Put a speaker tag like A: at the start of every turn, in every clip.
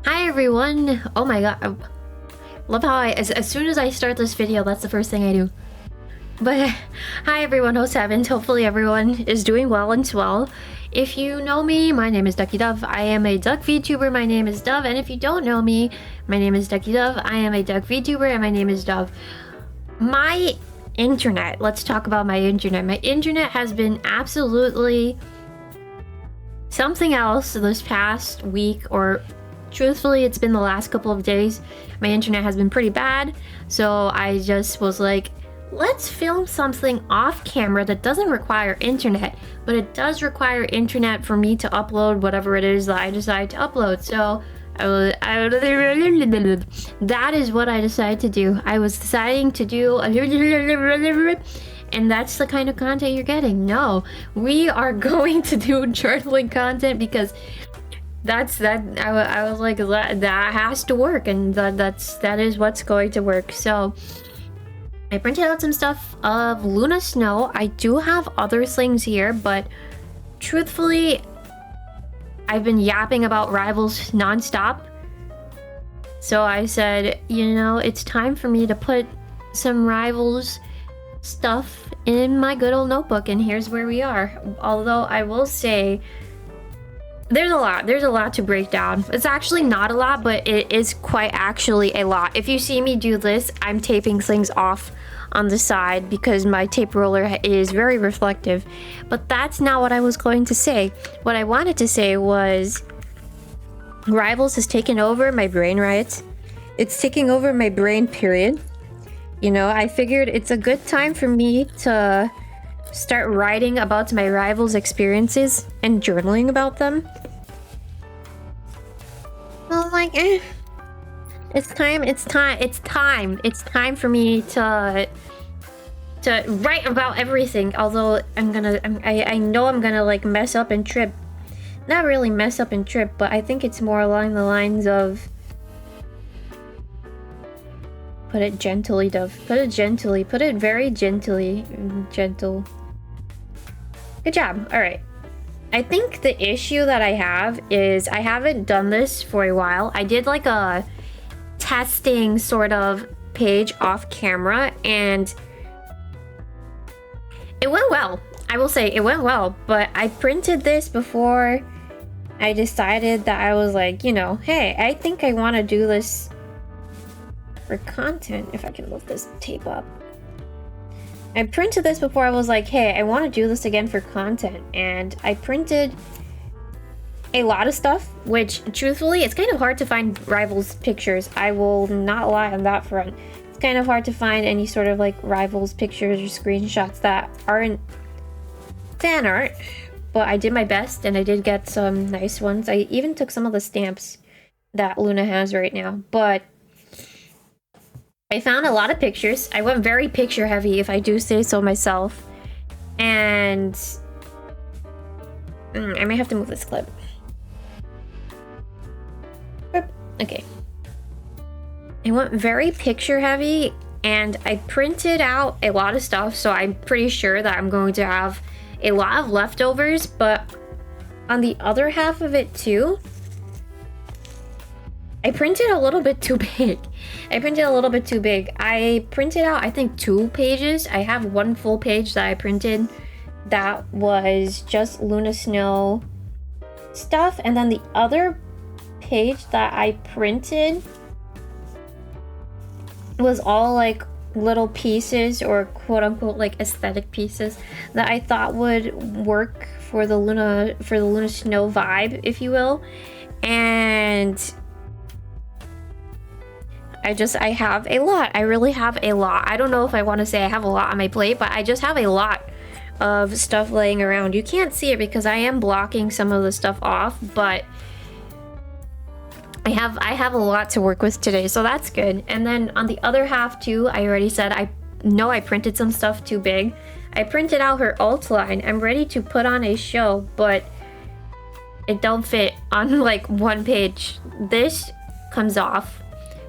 A: Hi everyone! Oh my god, I love how as soon as I start this video, that's the first thing I do. But hi everyone, 𝗏𝗡𝗏𝗡. Hopefully everyone is doing well and swell. If you know me, my name is Duckie𝗩𝗏𝗏. I am a duck VTuber, my name is 𝗏. And if you don't know me, my name is Duckie𝗩𝗏𝗏. I am a duck VTuber and my name is 𝗏. My internet, let's talk about my internet. My internet has been absolutely something else this past week, or truthfully it's been the last couple of days. My internet has been pretty bad, so I just was like, let's film something off camera that doesn't require internet, but it does require internet for me to upload whatever it is that I decide to upload. So that is what I decided to do. I was deciding to do and that's the kind of content you're getting. No, we are going to do journaling content because I was like, that has to work, and that is what's going to work. So I printed out some stuff of 𝗦𝗢𝗨𝗕𝗥. I do have other things here, but truthfully, I've been yapping about Rivals nonstop. So I said, you know, it's time for me to put some Rivals stuff in my good old notebook, and here's where we are. Although I will say, there's a lot to break down. It's actually not a lot, but it is quite actually a lot. If you see me do this, I'm taping things off on the side because my tape roller is very reflective. But that's not what I was going to say. What I wanted to say was Rivals has taken over my brain, right? It's taking over my brain, period. You know, I figured it's a good time for me to start writing about my Rivals experiences and journaling about them. Well, like, it's time for me to write about everything. Although I know I'm gonna like mess up and trip. Not really mess up and trip, but I think it's more along the lines of, put it gently, 𝗏. Put it gently. Put it very gently. Gentle. Good job. Alright. I think the issue that I have is I haven't done this for a while. I did like a testing sort of page off camera, and it went well. I will say it went well, but I printed this before I decided that I was like, you know, hey, I think I want to do this for content. If I can lift this tape up. I printed this before I was like, hey, I want to do this again for content, and I printed a lot of stuff, which truthfully, it's kind of hard to find Rivals pictures. I will not lie on that front. It's kind of hard to find any sort of like Rivals pictures or screenshots that aren't fan art, but I did my best and I did get some nice ones. I even took some of the stamps that 𝗦𝗢𝗏𝗏 has right now, but I found a lot of pictures. I went very picture heavy, if I do say so myself. And I may have to move this clip. Okay. I went very picture heavy, and I printed out a lot of stuff, so I'm pretty sure that I'm going to have a lot of leftovers, but on the other half of it too, I printed a little bit too big. I printed out, I think, 2 pages. I have one full page that I printed that was just 𝗦𝗏𝗨𝗕𝗥 stuff, and then the other page that I printed was all like little pieces, or quote-unquote like aesthetic pieces that I thought would work for the 𝗦𝗏𝗨𝗕𝗏 vibe, if you will. And I have a lot. I really have a lot. I don't know if I want to say I have a lot on my plate, but I just have a lot of stuff laying around. You can't see it because I am blocking some of the stuff off, but I have a lot to work with today, so that's good. And then on the other half too, I already said I know I printed some stuff too big. I printed out her alt line. I'm ready to put on a show, but it don't fit on like one page. This comes off,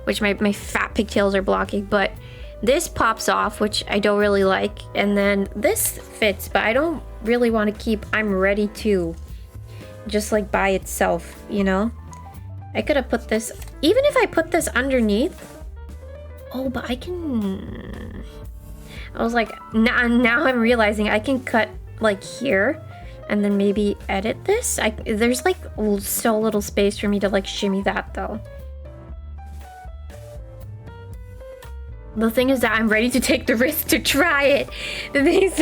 A: which my fat pigtails are blocking, but this pops off, which I don't really like, and then this fits, but I don't really want to keep I'm ready to just like by itself, you know? I could have put this... Even if I put this underneath... Oh, but I can... I was like, now I'm realizing I can cut like here and then maybe edit this. There's like so little space for me to like shimmy that though. The thing is that I'm ready to take the risk to try it. The thing is,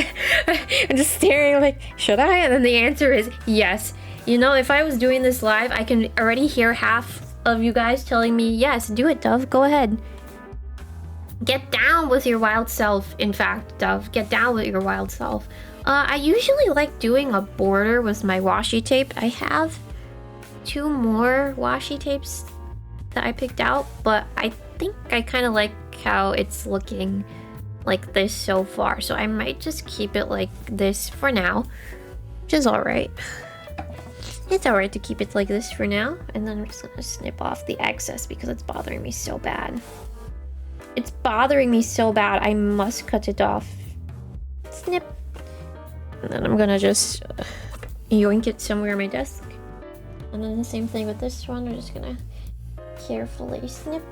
A: I'm just staring like, should I? And then the answer is yes. You know, if I was doing this live, I can already hear half of you guys telling me, yes, do it, Dove, go ahead. Get down with your wild self. In fact, Dove, get down with your wild self. I usually like doing a border with my washi tape. I have 2 more washi tapes that I picked out, but I think I kind of like how it's looking like this so far. So I might just keep it like this for now, which is alright. It's alright to keep it like this for now. And then I'm just gonna snip off the excess because it's bothering me so bad. It's bothering me so bad. I must cut it off. Snip. And then I'm gonna just yoink it somewhere on my desk. And then the same thing with this one. We're just gonna carefully snip.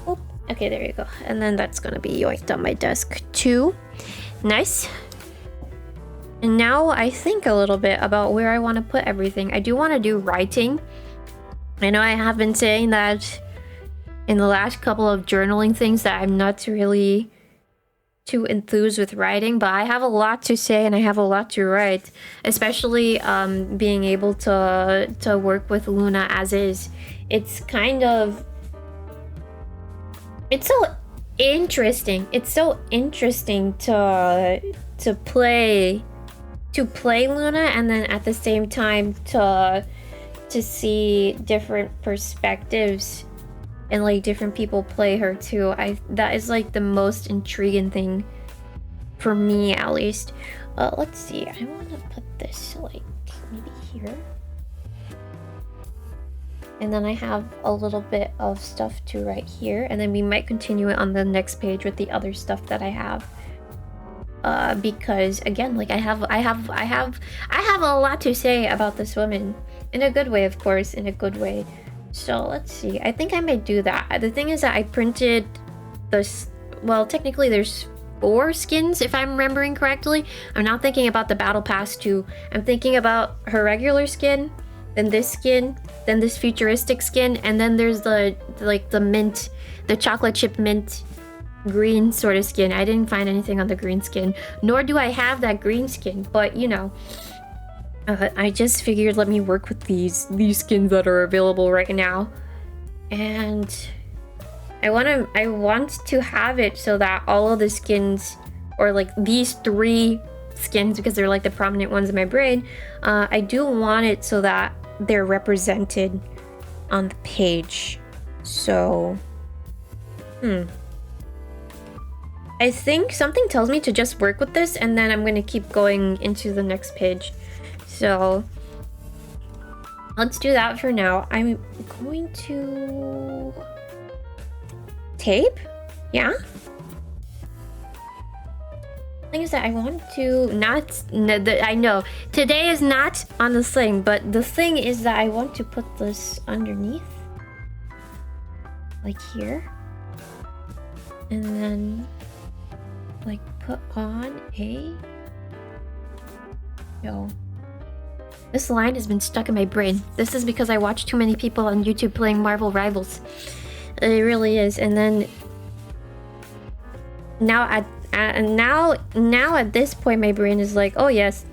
A: Oop. Okay, there you go. And then that's gonna be yoinked on my desk too. Nice. And now I think a little bit about where I want to put everything. I do want to do writing. I know I have been saying that in the last couple of journaling things that I'm not really too enthused with writing, but I have a lot to say and I have a lot to write, especially being able to work with Luna as is. It's kind of... It's so interesting. It's so interesting to play Luna and then at the same time to see different perspectives and like different people play her too. That is like the most intriguing thing for me, at least. Let's see. I want to put this like maybe here, and then I have a little bit of stuff to write here, and then we might continue it on the next page with the other stuff that I have. Because again, like I have a lot to say about this woman, in a good way, of course, in a good way. So let's see. I think I may do that. The thing is that I printed this. Well, technically, there's 4 skins if I'm remembering correctly. I'm not thinking about the battle pass 2. I'm thinking about her regular skin, then this skin, then this futuristic skin, and then there's the mint, the chocolate chip mint green sort of skin. I didn't find anything on the green skin, nor do I have that green skin, but you know, I just figured let me work with these skins that are available right now. And I want to have it so that all of the skins, or like these 3 skins, because they're like the prominent ones in my brain, I do want it so that they're represented on the page. So I think something tells me to just work with this, and then I'm going to keep going into the next page. So let's do that for now. I'm going to tape. Yeah. Thing is that I want to I know today is not on the thing, but the thing is that I want to put this underneath, like here, and then like put on a... Yo. This line has been stuck in my brain. This is because I watch too many people on YouTube playing Marvel Rivals. It really is. And then now at this point my brain is like, oh yes,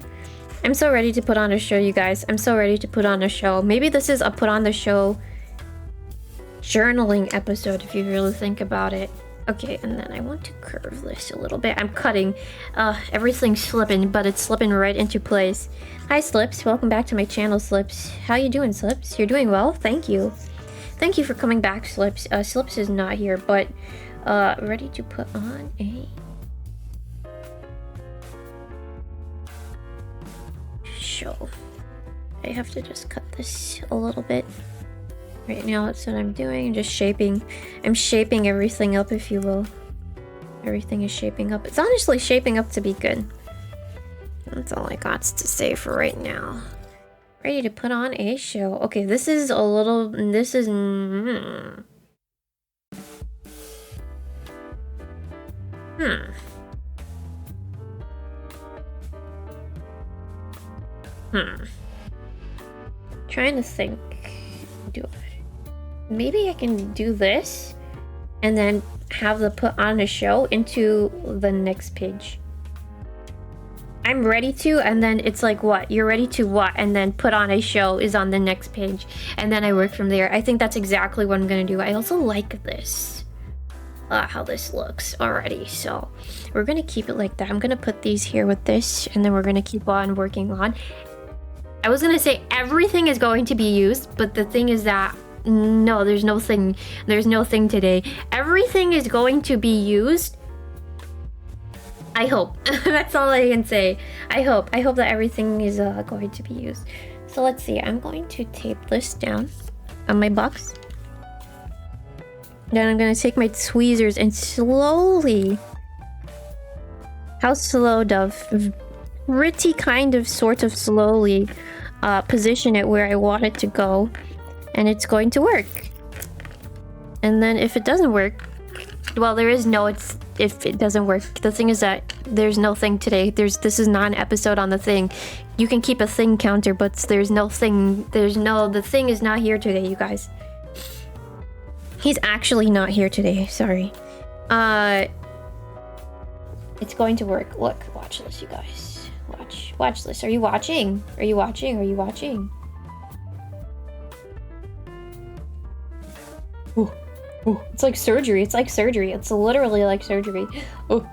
A: I'm so ready to put on a show, you guys. I'm so ready to put on a show. Maybe this is a put on the show journaling episode if you really think about it. Okay, and then I want to curve this a little bit. I'm cutting. Everything's slipping, but it's slipping right into place. Hi, Slips. Welcome back to my channel, Slips. How you doing, Slips? You're doing well? Thank you. Thank you for coming back, Slips. Slips is not here, but ready to put on a... show. I have to just cut this a little bit. Right now, that's what I'm doing. I'm just shaping. I'm shaping everything up, if you will. Everything is shaping up. It's honestly shaping up to be good. That's all I got to say for right now. Ready to put on a show. Okay, this is a little... This is... Trying to think. Maybe I can do this and then have the put on a show into the next page. I'm ready to, and then it's like, what? You're ready to what? And then put on a show is on the next page. And then I work from there. I think that's exactly what I'm gonna do. I also like this. How this looks already. So we're gonna keep it like that. I'm gonna put these here with this, and then we're gonna keep on working on. I was gonna say everything is going to be used, but the thing is that no, there's no thing today. Everything is going to be used. I hope. That's all I can say. I hope that everything is going to be used. So let's see. I'm going to tape this down on my box. Then I'm gonna take my tweezers and slowly, how slow, Dove? Pretty kind of sort of slowly position it where I want it to go, and it's going to work. And then if it doesn't work, well, there is no if it doesn't work. The thing is that there's no thing today. This is not an episode on the thing. You can keep a thing counter, but there's no thing. The thing is not here today, you guys. He's actually not here today. Sorry. It's going to work. Look, watch this, you guys. Watch this. Are you watching? Are you watching? Are you watching? Ooh. Ooh. It's like surgery. It's like surgery. It's literally like surgery. Oh.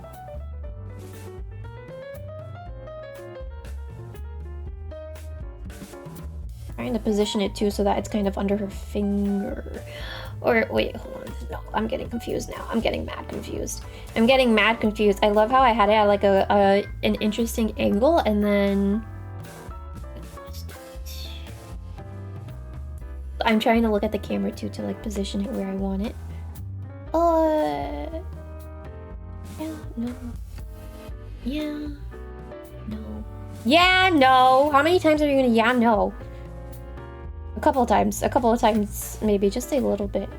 A: Trying to position it too so that it's kind of under her finger. Or wait, hold on. No, I'm getting confused now. I'm getting mad confused. I love how I had it at like an interesting angle, and then I'm trying to look at the camera too to like position it where I want it. Yeah, no. Yeah, no. Yeah, no. How many times are you gonna yeah, no? A couple of times, maybe, just a little bit.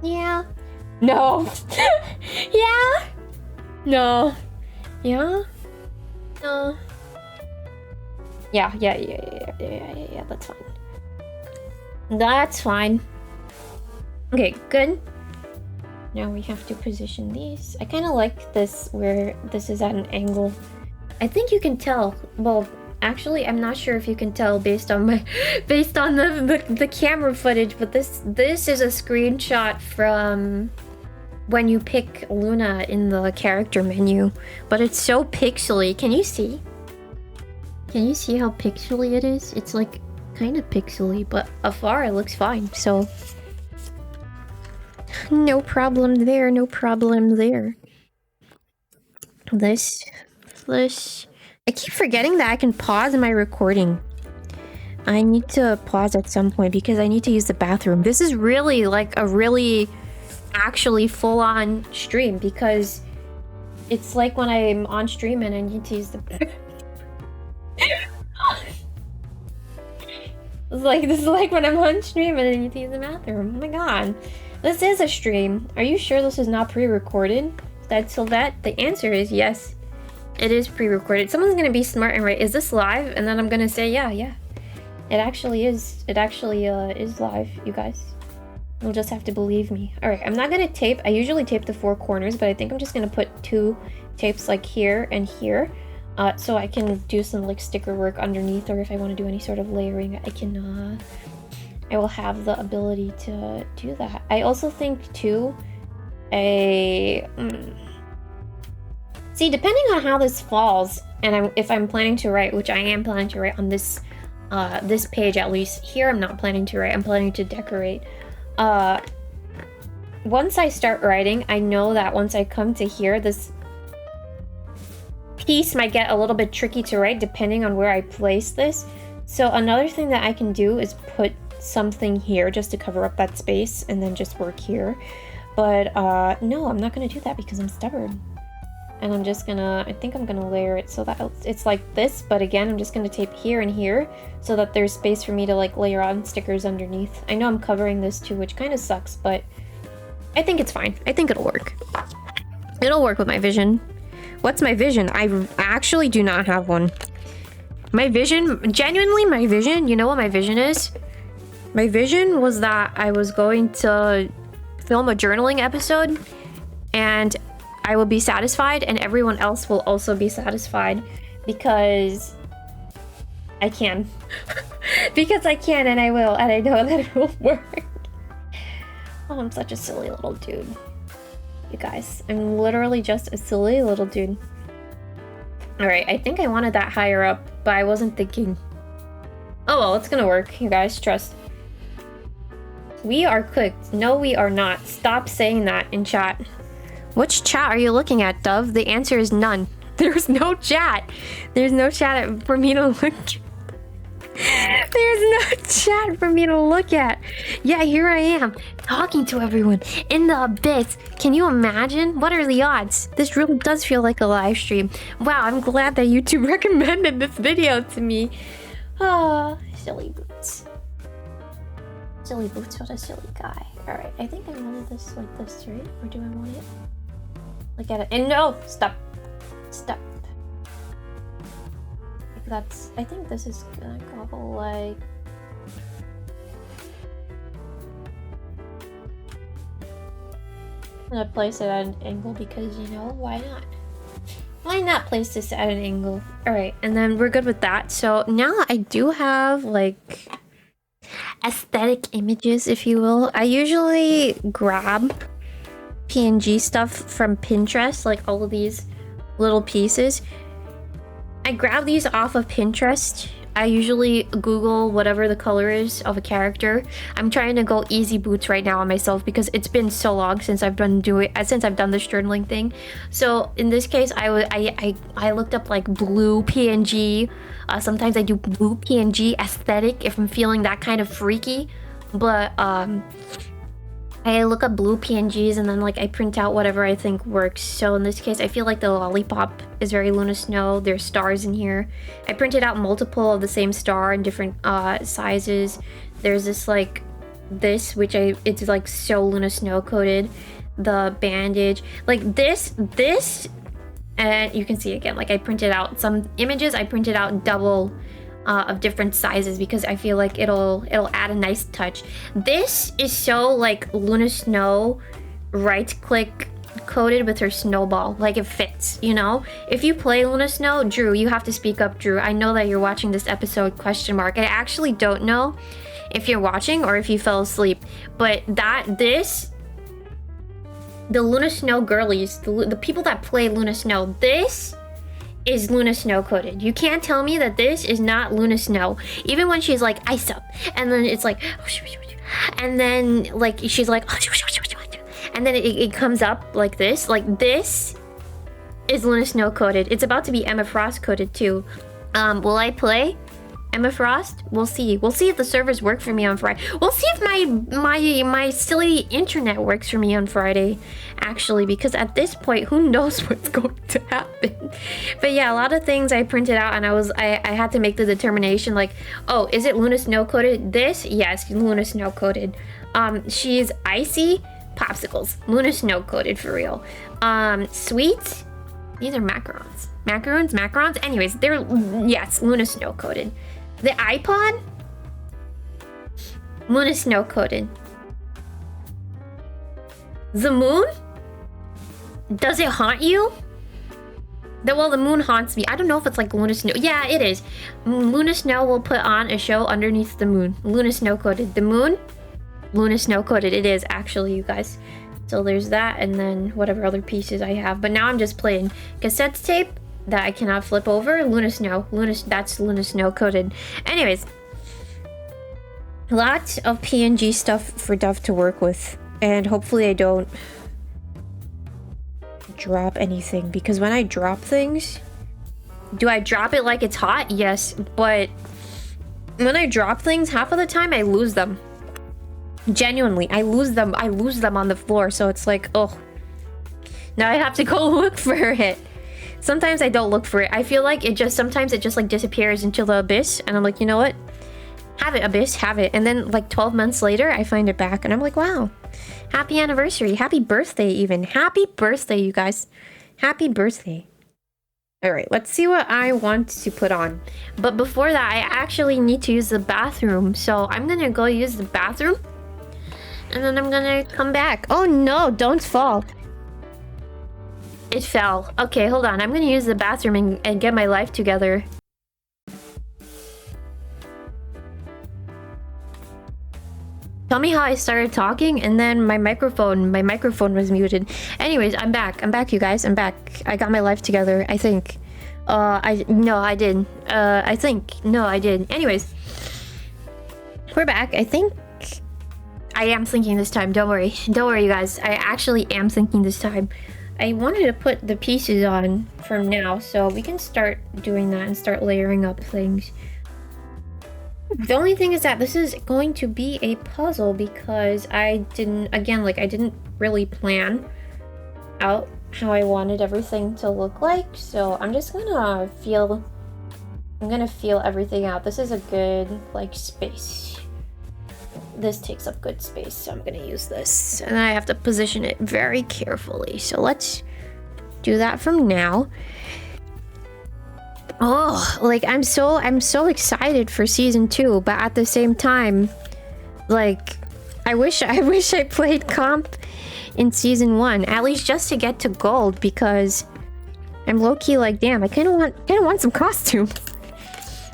A: Yeah. No. Yeah. No. Yeah. No. Yeah, that's fine. That's fine. Okay, good. Now we have to position these. I kind of like this where this is at an angle. I think you can tell. Well, actually, I'm not sure if you can tell based on the camera footage, but this is a screenshot from when you pick Luna in the character menu. But it's so pixely. Can you see? Can you see how pixely it is? It's like kind of pixely, but afar it looks fine. So no problem there. No problem there. This. I keep forgetting that I can pause my recording. I need to pause at some point because I need to use the bathroom. This is really like a really actually full-on stream because it's like when I'm on stream and I need to use the This is like when I'm on stream and I need to use the bathroom. Oh my god. This is a stream. Are you sure this is not pre-recorded? The answer is yes. It is pre-recorded. Someone's gonna be smart and write, is this live? And then I'm gonna say, yeah. It actually is. It actually is live, you guys. You'll just have to believe me. Alright, I'm not gonna tape. I usually tape the four corners, but I think I'm just gonna put two tapes like here and here. So I can do some like sticker work underneath, or if I want to do any sort of layering, I will have the ability to do that. I also think too, see, depending on how this falls, and if I'm planning to write, which I am planning to write on this this page at least. Here I'm not planning to write, I'm planning to decorate. Once I start writing, I know that once I come to here, this piece might get a little bit tricky to write depending on where I place this. So another thing that I can do is put something here just to cover up that space and then just work here. But no, I'm not gonna do that because I'm stubborn. And I'm just gonna, I think I'm gonna layer it so that it's like this, but again, I'm just gonna tape here and here so that there's space for me to like layer on stickers underneath. I know I'm covering this too, which kind of sucks, but I think it's fine. I think it'll work. It'll work with my vision. What's my vision? I actually do not have one. My vision, genuinely my vision, you know what my vision is? My vision was that I was going to film a journaling episode and I will be satisfied and everyone else will also be satisfied because I can. Because I can and I will, and I know that it will work. Oh, I'm such a silly little dude. You guys, I'm literally just a silly little dude. Alright, I think I wanted that higher up, but I wasn't thinking. Oh well, it's gonna work, you guys, trust. We are cooked. No, we are not. Stop saying that in chat. Which chat are you looking at, Dove? The answer is none. There's no chat. There's no chat for me to look at. There's no chat for me to look at. Yeah, here I am, talking to everyone in the abyss. Can you imagine? What are the odds? This really does feel like a live stream. Wow, I'm glad that YouTube recommended this video to me. Ah, silly boots. Silly boots, what a silly guy. Alright, I think I wanted this like this, right? Or do I want it? Look at it. And no! Stop. Stop. That's, I think this is gonna go like, I'm gonna place it at an angle because, you know, why not? Why not place this at an angle? Alright, and then we're good with that. So now I do have like aesthetic images, if you will. I usually grab PNG stuff from Pinterest, like all of these little pieces. I grab these off of Pinterest. I usually Google whatever the color is of a character. I'm trying to go easy boots right now on myself because it's been so long since I've done this journaling thing. So in this case, I looked up like blue PNG. Sometimes I do blue PNG aesthetic if I'm feeling that kind of freaky. But I look up blue PNGs and then like I print out whatever I think works. So in this case, I feel like the lollipop is very Luna Snow. There's stars in here. I printed out multiple of the same star in different sizes. There's this like this, which it's like so Luna Snow coated. The bandage, like this, and you can see again, like I printed out some images. I printed out double of different sizes because I feel like it'll add a nice touch. This is so like Luna Snow right click coated with her snowball, like it fits, you know? If you play Luna Snow, Drew, you have to speak up, Drew. I know that you're watching this episode, question mark. I actually don't know if you're watching or if you fell asleep, but the Luna Snow girlies, the people that play Luna Snow, this is Luna Snow coated. You can't tell me that this is not Luna Snow. Even when she's like ice up, and then it's like, and then like she's like, and then it comes up like this. Like this is Luna Snow coated. It's about to be Emma Frost coated too. Will I play Emma Frost? We'll see. We'll see if the servers work for me on Friday. We'll see if my silly internet works for me on Friday, actually, because at this point, who knows what's going to happen. But yeah, a lot of things I printed out and I had to make the determination like, oh, is it Luna Snow coated? This? Yes, Luna Snow coated. She's icy popsicles. Luna Snow coated for real. Sweets? These are macarons. Macarons? Anyways, they're, yes, Luna Snow coated. The iPod? Luna Snow coated. The moon? Does it haunt you? Well, the moon haunts me. I don't know if it's like Luna Snow. Yeah, it is. Luna Snow will put on a show underneath the moon. Luna Snow coated. The moon? Luna Snow coated. It is, actually, you guys. So there's that, and then whatever other pieces I have. But now I'm just playing cassette tape that I cannot flip over. Luna Snow. That's Luna Snow coated. Anyways. Lots of PNG stuff for Dove to work with. And hopefully I don't drop anything. Because when I drop things... Do I drop it like it's hot? Yes. But when I drop things, half of the time I lose them. Genuinely. I lose them on the floor. So it's like, oh. Now I have to go look for it. Sometimes I don't look for it. I feel like sometimes it just like disappears into the abyss, and I'm like, you know what? Have it, abyss, have it. And then like 12 months later, I find it back, and I'm like, wow. Happy anniversary. Happy birthday even. Happy birthday, you guys. Happy birthday. Alright, let's see what I want to put on. But before that, I actually need to use the bathroom. So I'm gonna go use the bathroom. And then I'm gonna come back. Oh no, don't fall. It fell. Okay, hold on. I'm gonna use the bathroom and get my life together. Tell me how I started talking, and then my microphone was muted. Anyways, I'm back. I'm back, you guys. I'm back. I got my life together, I think. No, I didn't. I think. No, I did. Anyways. We're back. I think I am thinking this time. Don't worry. Don't worry, you guys. I actually am thinking this time. I wanted to put the pieces on from now, so we can start doing that and start layering up things. The only thing is that this is going to be a puzzle because I didn't really plan out how I wanted everything to look like. So I'm just gonna feel everything out. This is a good like space. This takes up good space, so I'm gonna use this. And I have to position it very carefully. So let's do that from now. Oh, like I'm so excited for season 2, but at the same time, like I wish I played comp in season 1, at least just to get to gold, because I'm low-key like, damn, I kinda want some costumes.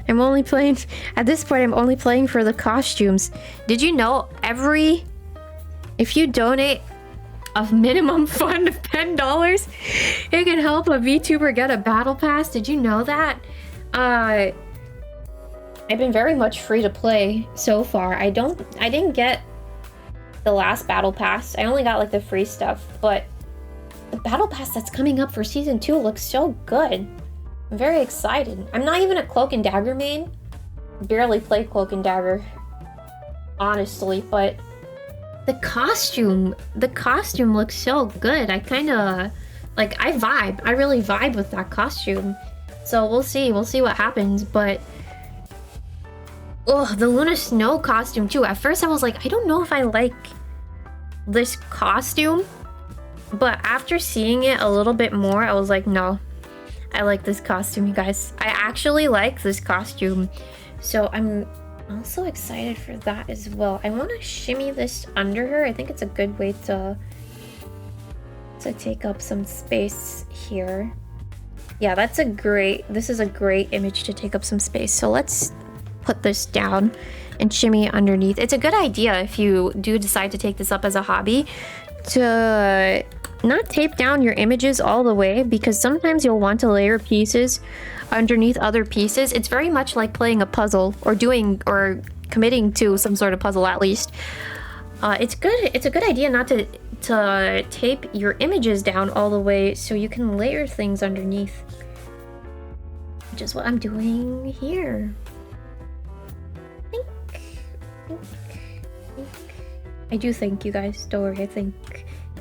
A: I'm only playing at this point, I'm only playing for the costumes. Did you know if you donate a minimum fund of $10, it can help a VTuber get a battle pass? Did you know that? I've been very much free to play so far. I didn't get the last battle pass. I only got like the free stuff, but the battle pass that's coming up for season 2 looks so good. I'm very excited. I'm not even a Cloak and Dagger main. Barely play Cloak and Dagger, honestly, but the costume looks so good. I kind of like, I really vibe with that costume. So we'll see what happens. But oh, the Luna Snow costume too. At first I was like, I don't know if I like this costume, but after seeing it a little bit more, I was like, no, I like this costume, you guys. I actually like this costume. So I'm also excited for that as well. I want to shimmy this under her. I think it's a good way to take up some space here. Yeah, this is a great image to take up some space. So let's put this down and shimmy it underneath. It's a good idea if you do decide to take this up as a hobby to not tape down your images all the way, because sometimes you'll want to layer pieces underneath other pieces. It's very much like playing a puzzle or committing to some sort of puzzle, at least. It's a good idea not to tape your images down all the way, so you can layer things underneath, which is what I'm doing here. I do think, you guys, don't worry.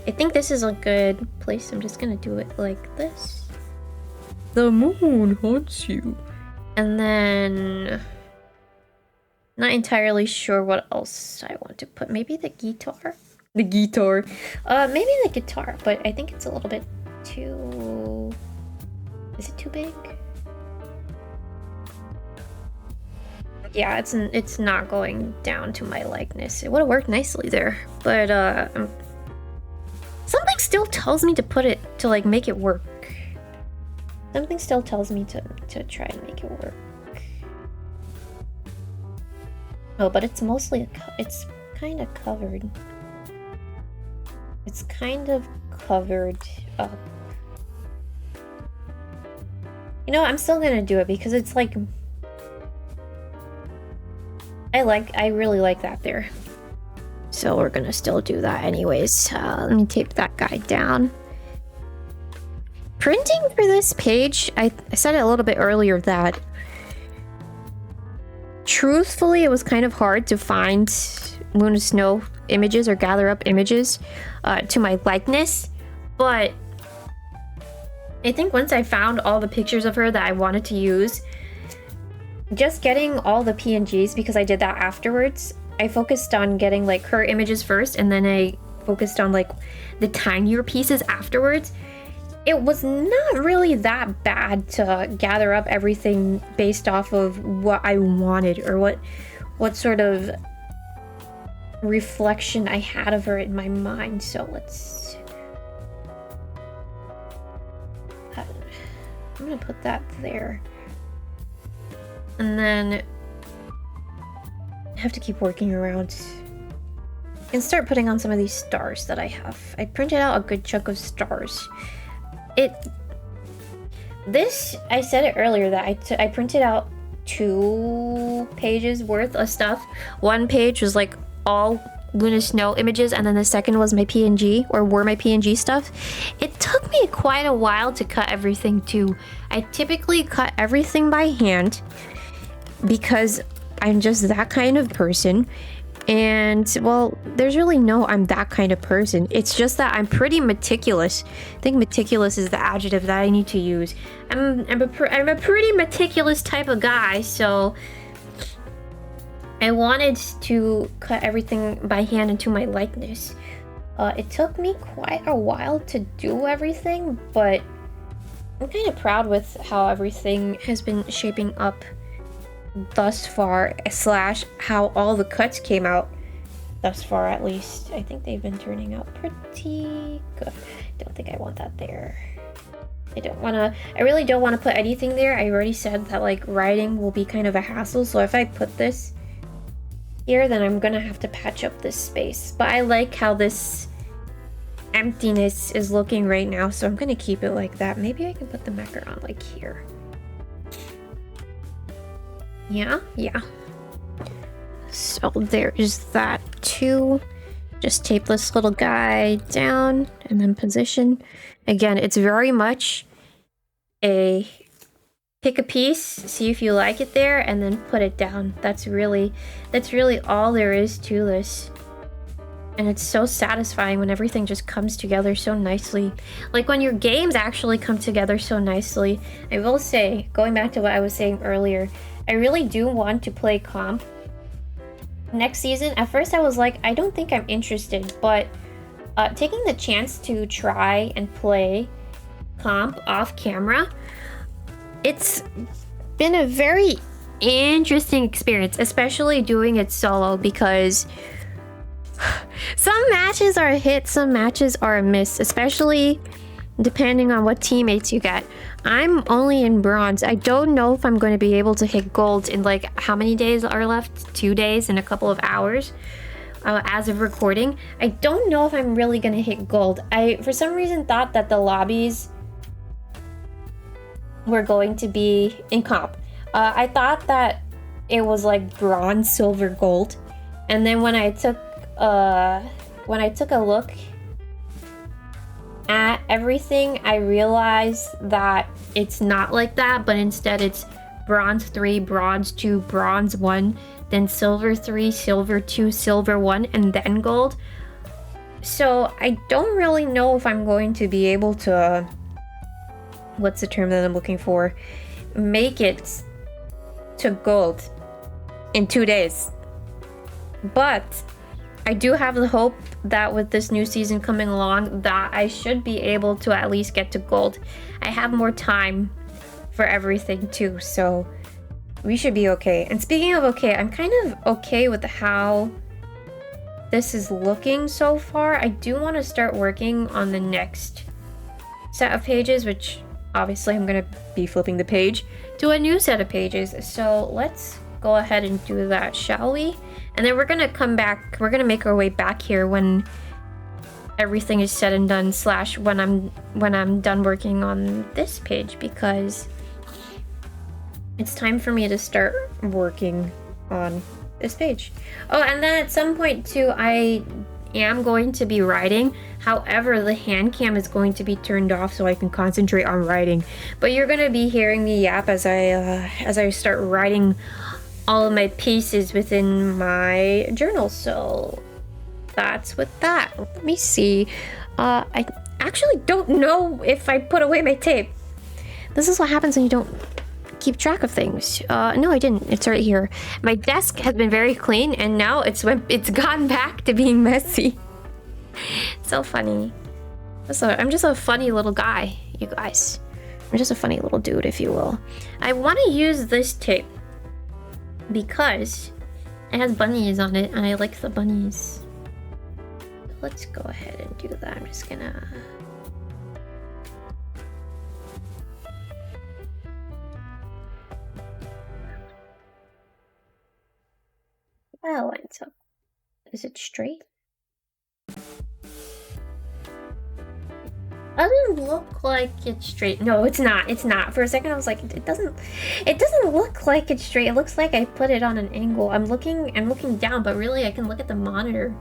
A: I think this is a good place. I'm just gonna do it like this. The moon haunts you. And then not entirely sure what else I want to put. Maybe the guitar. Maybe the guitar, but I think it's a little bit too... Is it too big? Yeah, it's not going down to my likeness. It would have worked nicely there, but something still tells me to like make it work. Something still tells me to try and make it work. Oh, but it's kind of covered. It's kind of covered up. You know, I'm still gonna do it because it's like, I really like that there. So we're gonna still do that anyways. Let me tape that guy down. Printing for this page, I said it a little bit earlier that truthfully it was kind of hard to find Luna Snow images or gather up images to my likeness, but I think once I found all the pictures of her that I wanted to use, just getting all the PNGs, because I did that afterwards, I focused on getting like her images first, and then I focused on like the tinier pieces afterwards. It was not really that bad to gather up everything based off of what I wanted, or what sort of reflection I had of her in my mind. So let's... I'm gonna put that there. And then I have to keep working around and start putting on some of these stars that I have. I printed out a good chunk of stars. This, I said it earlier that I printed out 2 pages worth of stuff. One page was like all Luna Snow images, and then the second was my PNG, or were my PNG stuff. It took me quite a while to cut everything too. I typically cut everything by hand because I'm just that kind of person. And well, there's really no I'm that kind of person. It's just that I'm pretty meticulous. I think meticulous is the adjective that I need to use. I'm a pretty meticulous type of guy, so I wanted to cut everything by hand into my likeness. It took me quite a while to do everything, but I'm kind of proud with how everything has been shaping up thus far, / how all the cuts came out thus far. At least I think they've been turning out pretty good. Don't think I want that there. I really don't want to put anything there. I already said that like writing will be kind of a hassle, so if I put this here, then I'm gonna have to patch up this space. But I like how this emptiness is looking right now, so I'm gonna keep it like that. Maybe I can put the macaron like here. Yeah. So there's that too. Just tape this little guy down and then position. Again, it's very much a pick a piece, see if you like it there, and then put it down. That's really all there is to this. And it's so satisfying when everything just comes together so nicely. Like when your games actually come together so nicely. I will say, going back to what I was saying earlier, I really do want to play comp next season. At first I was like, I don't think I'm interested, but taking the chance to try and play comp off camera, it's been a very interesting experience, especially doing it solo, because some matches are a hit, some matches are a miss, especially depending on what teammates you get. I'm only in bronze. I don't know if I'm going to be able to hit gold in like, how many days are left? 2 days and a couple of hours as of recording. I don't know if I'm really going to hit gold. I, for some reason, thought that the lobbies were going to be in comp. I thought that it was like bronze, silver, gold. And then when I took a look at everything, I realized that it's not like that, but instead it's bronze 3, bronze 2, bronze 1, then silver 3, silver 2, silver 1, and then gold. So I don't really know if I'm going to be able to, what's the term that I'm looking for, make it to gold in 2 days. But I do have the hope that with this new season coming along, that I should be able to at least get to gold. I have more time for everything too, so we should be okay. And speaking of okay, I'm kind of okay with how this is looking so far. I do want to start working on the next set of pages, which obviously I'm going to be flipping the page to a new set of pages. So let's go ahead and do that, shall we? And then we're gonna come back, we're gonna make our way back here when everything is said and done, / when I'm done working on this page, because it's time for me to start working on this page. Oh, and then at some point too, I am going to be writing. However, the hand cam is going to be turned off so I can concentrate on writing. But you're gonna be hearing me yap as I start writing all of my pieces within my journal. So that's with that. Let me see. actually don't know if I put away my tape. This is what happens when you don't keep track of things. No, I didn't. It's right here. My desk has been very clean, and now it's gone back to being messy. So funny. I'm just a funny little guy, you guys. I'm just a funny little dude, if you will. I want to use this tape because it has bunnies on it, and I like the bunnies. Let's go ahead and do that. I'm just gonna... That lines up. Is it straight? Doesn't look like it's straight. No, it's not. It's not. For a second I was like, it doesn't look like it's straight. It looks like I put it on an angle. I'm looking down, but really I can look at the monitor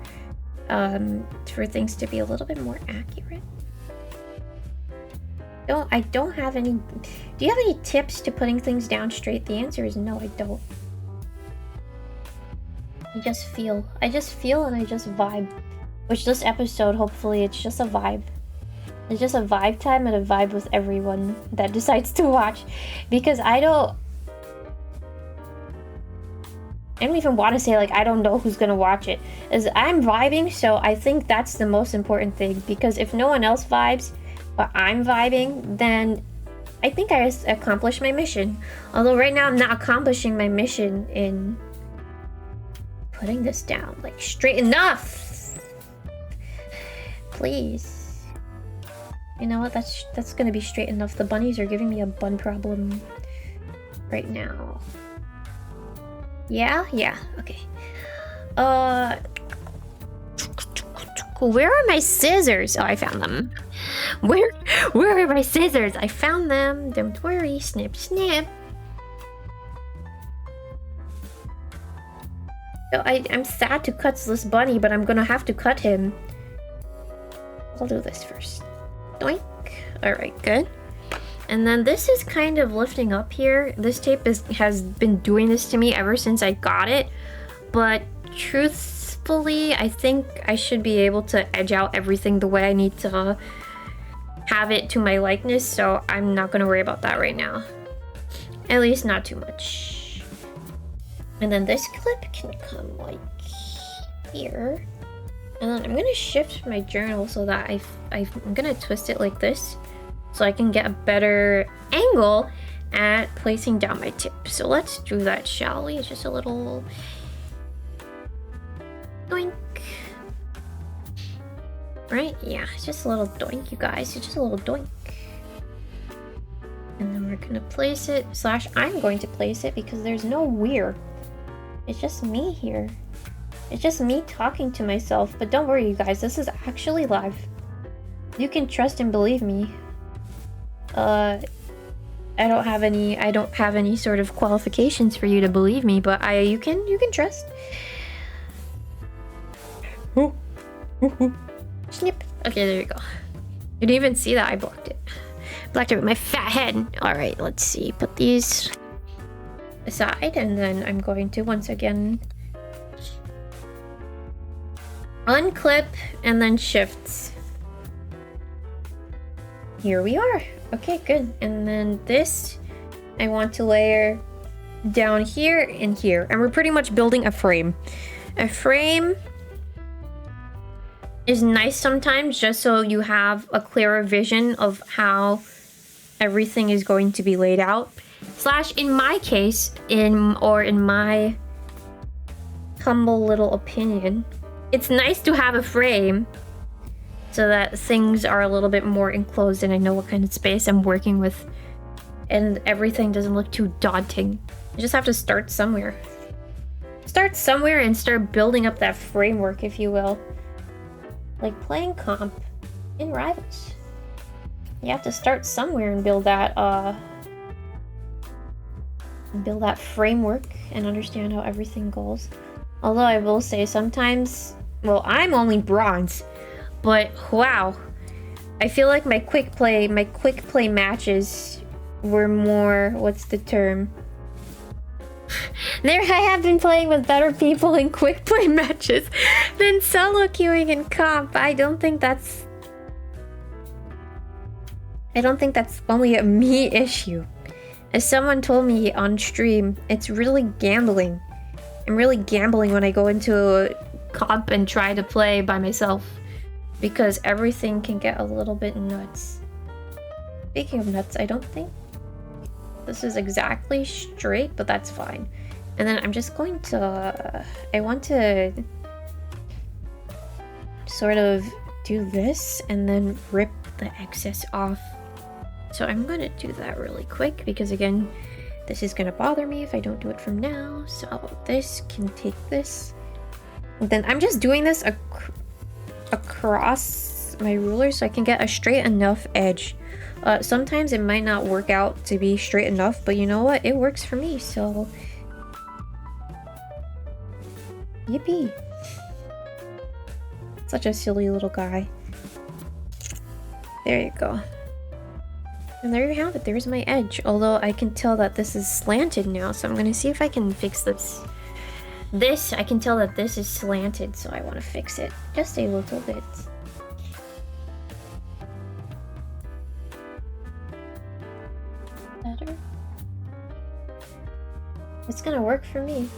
A: for things to be a little bit more accurate. I don't have any... Do you have any tips to putting things down straight? The answer is no, I don't. I just feel and I just vibe. Which this episode, hopefully, it's just a vibe. It's just a vibe time and a vibe with everyone that decides to watch. Because I don't even want to say, like, I don't know who's gonna watch it. As I'm vibing, so I think that's the most important thing. Because if no one else vibes, but I'm vibing, then I think I accomplished my mission. Although right now I'm not accomplishing my mission in putting this down, like, straight enough. Please. You know what? That's gonna be straight enough. The bunnies are giving me a bun problem right now. Yeah? Yeah. Okay. Where are my scissors? Oh, I found them. Where are my scissors? I found them. Don't worry. Snip, snip. So I'm sad to cut this bunny, but I'm gonna have to cut him. I'll do this first. Doink. Alright, good. And then this is kind of lifting up here. This tape has been doing this to me ever since I got it. But truthfully, I think I should be able to edge out everything the way I need to have it to my likeness. So I'm not going to worry about that right now. At least not too much. And then this clip can come like here. And then I'm going to shift my journal so that I'm going to twist it like this. So I can get a better angle at placing down my tip. So let's do that, shall we? It's just a little doink. Right? Yeah, it's just a little doink, you guys. It's just a little doink. And then we're gonna place it, / I'm going to place it because there's no weird. It's just me here. It's just me talking to myself. But don't worry, you guys. This is actually live. You can trust and believe me. I don't have any sort of qualifications for you to believe me, but you can trust. Snip. Okay, there you go. You didn't even see that I blocked it. Blocked it with my fat head. All right, let's see. Put these aside, and then I'm going to once again unclip and then shift. Here we are. Okay, good. And then this, I want to layer down here and here. And we're pretty much building a frame. A frame is nice sometimes just so you have a clearer vision of how everything is going to be laid out. / in my case, in my humble little opinion, it's nice to have a frame so that things are a little bit more enclosed and I know what kind of space I'm working with and everything doesn't look too daunting. You just have to start somewhere. Start somewhere and start building up that framework, if you will. Like playing comp in Rivals. You have to start somewhere and build that framework and understand how everything goes. Although I will say sometimes, well, I'm only bronze. But wow, I feel like my quick play matches were more, what's the term? There I have been playing with better people in quick play matches than solo queuing in comp. I don't think that's I don't think that's only a me issue. As someone told me on stream, it's really gambling. I'm really gambling when I go into a comp and try to play by myself, because everything can get a little bit nuts. Speaking of nuts, I don't think this is exactly straight, but that's fine. And then I'm just going to... I want to sort of do this and then rip the excess off. So I'm going to do that really quick because, again, this is going to bother me if I don't do it from now. So this can take this. And then I'm just doing this across my ruler so I can get a straight enough edge. Sometimes it might not work out to be straight enough, but you know what? It works for me, so... Yippee! Such a silly little guy. There you go. And there you have it. There's my edge. Although I can tell that this is slanted now, so I'm gonna see if I can fix this. I can tell that this is slanted, so I want to fix it just a little bit. Better? It's gonna work for me.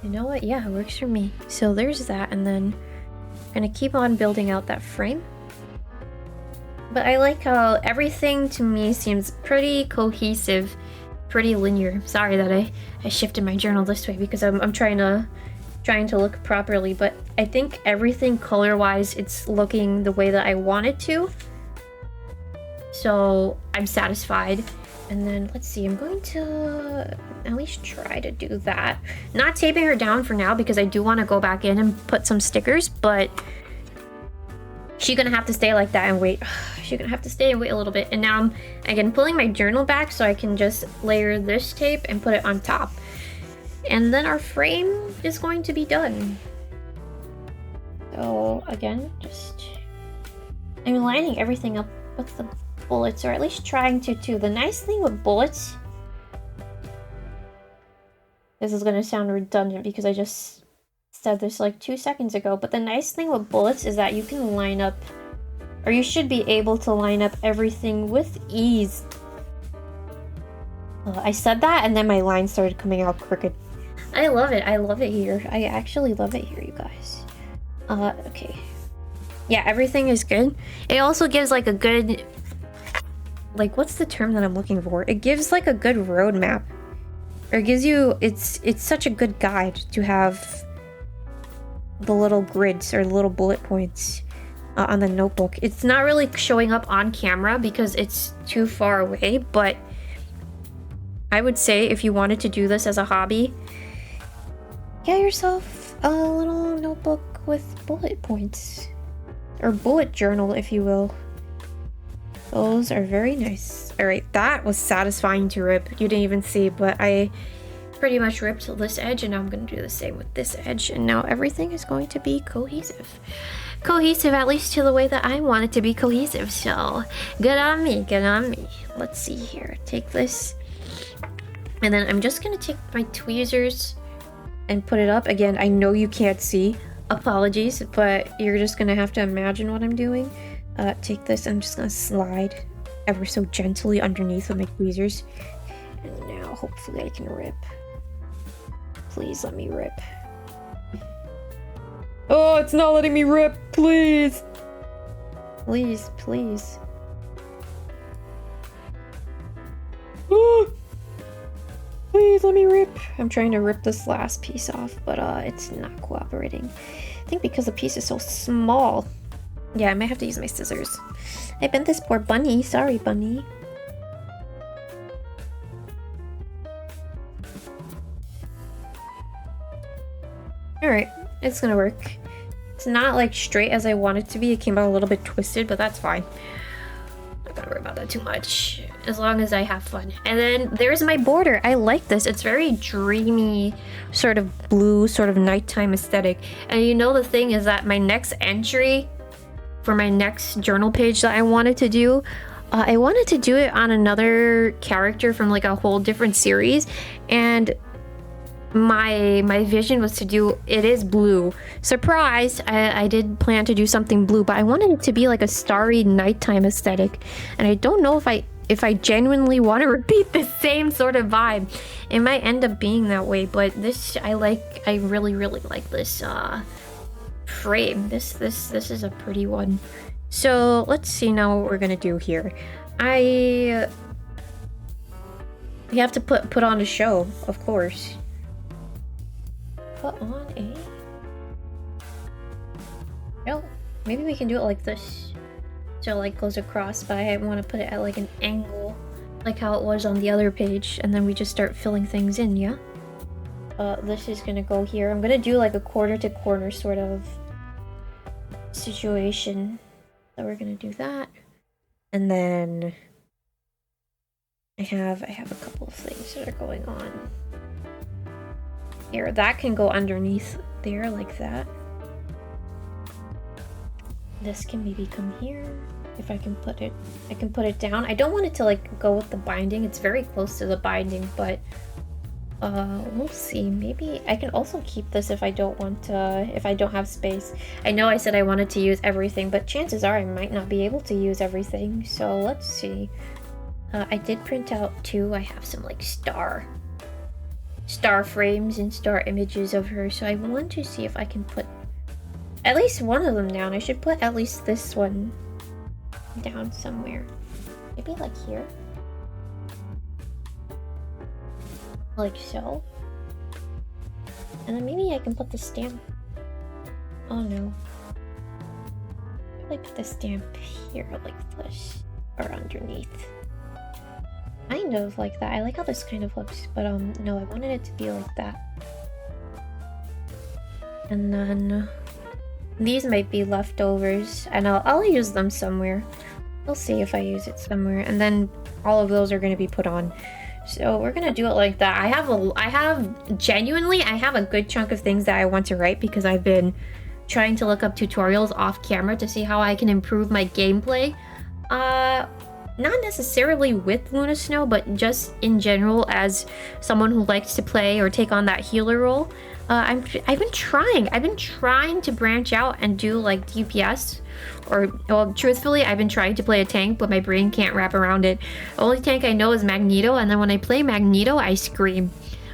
A: You know what? Yeah, it works for me. So there's that, and then I'm gonna keep on building out that frame. But I like how everything to me seems pretty cohesive, pretty linear. Sorry that I shifted my journal this way because I'm trying to look properly, but I think everything color-wise, it's looking the way that I want it to. So I'm satisfied. And then let's see, I'm going to at least try to do that. Not taping her down for now because I do want to go back in and put some stickers, but she's gonna have to stay like that and wait. She's gonna have to stay and wait a little bit. And now I'm, again, pulling my journal back so I can just layer this tape and put it on top. And then our frame is going to be done. So again, I'm lining everything up with the bullets, or at least trying to too. The nice thing with bullets, this is gonna sound redundant because I just said this like 2 seconds ago, but the nice thing with bullets is that you can line up, or you should be able to line up everything with ease. I said that and then my line started coming out crooked. I love it. I love it here. I actually love it here, you guys. Okay. Yeah, everything is good. It also gives like a good, like, what's the term that I'm looking for? It gives like a good roadmap. Or it gives you, it's such a good guide to have the little grids or little bullet points on the notebook. It's not really showing up on camera because it's too far away, but I would say if you wanted to do this as a hobby, get yourself a little notebook with bullet points, or bullet journal if you will. Those are very nice. All right, that was satisfying to rip. You didn't even see, but I pretty much ripped this edge, and now I'm going to do the same with this edge, and now everything is going to be cohesive. Cohesive, at least to the way that I want it to be cohesive, so good on me, good on me. Let's see here, take this, and then I'm just going to take my tweezers and put it up. Again, I know you can't see, apologies, but you're just going to have to imagine what I'm doing. Take this, I'm just going to slide ever so gently underneath with my tweezers, and now hopefully I can rip. Please let me rip. Oh, it's not letting me rip, please. Please, please. Oh, please let me rip. I'm trying to rip this last piece off, but it's not cooperating. I think because the piece is so small. Yeah, I might have to use my scissors. I bent this poor bunny. Sorry, bunny. Alright, it's gonna work. It's not like straight as I want it to be. It came out a little bit twisted, but that's fine. I'm not gonna worry about that too much, as long as I have fun. And then there's my border. I like this. It's very dreamy, sort of blue, sort of nighttime aesthetic. And you know, the thing is that my next entry for my next journal page that I wanted to do, I wanted to do it on another character from like a whole different series, and my vision was to do, it is blue. Surprise! I did plan to do something blue, but I wanted it to be like a starry nighttime aesthetic. And I don't know if I genuinely want to repeat the same sort of vibe. It might end up being that way, but this, I really like this frame. This is a pretty one. So let's see now what we're gonna do here. We have to put on a show, of course. Put on a... Oh, maybe we can do it like this. So it like goes across, but I want to put it at like an angle, like how it was on the other page, and then we just start filling things in, yeah? This is gonna go here. I'm gonna do like a corner to corner sort of situation. So we're gonna do that. And then I have a couple of things that are going on. Here, that can go underneath there like that. This can maybe come here. If I can put it down. I don't want it to like go with the binding. It's very close to the binding, but we'll see. Maybe I can also keep this if I don't want to, if I don't have space. I know I said I wanted to use everything, but chances are I might not be able to use everything. So let's see. I did print out two. I have some like star frames and star images of her, so I want to see if I can put at least one of them down. I should put at least this one down somewhere. Maybe like here. Like so. And then maybe I can put the stamp. Oh no. Maybe put the stamp here like this. Or underneath. Kind of like that. I like how this kind of looks, but no, I wanted it to be like that. And then these might be leftovers, and I'll use them somewhere. We'll see if I use it somewhere. And then all of those are going to be put on. So we're gonna do it like that. I have a good chunk of things that I want to write because I've been trying to look up tutorials off camera to see how I can improve my gameplay. Not necessarily with 𝗏𝗏𝗡𝗏, but just in general as someone who likes to play or take on that healer role. I've been trying to branch out and do like DPS, or well, truthfully, I've been trying to play a tank, but my brain can't wrap around it. The only tank I know is Magneto, and then when I play Magneto, I scream.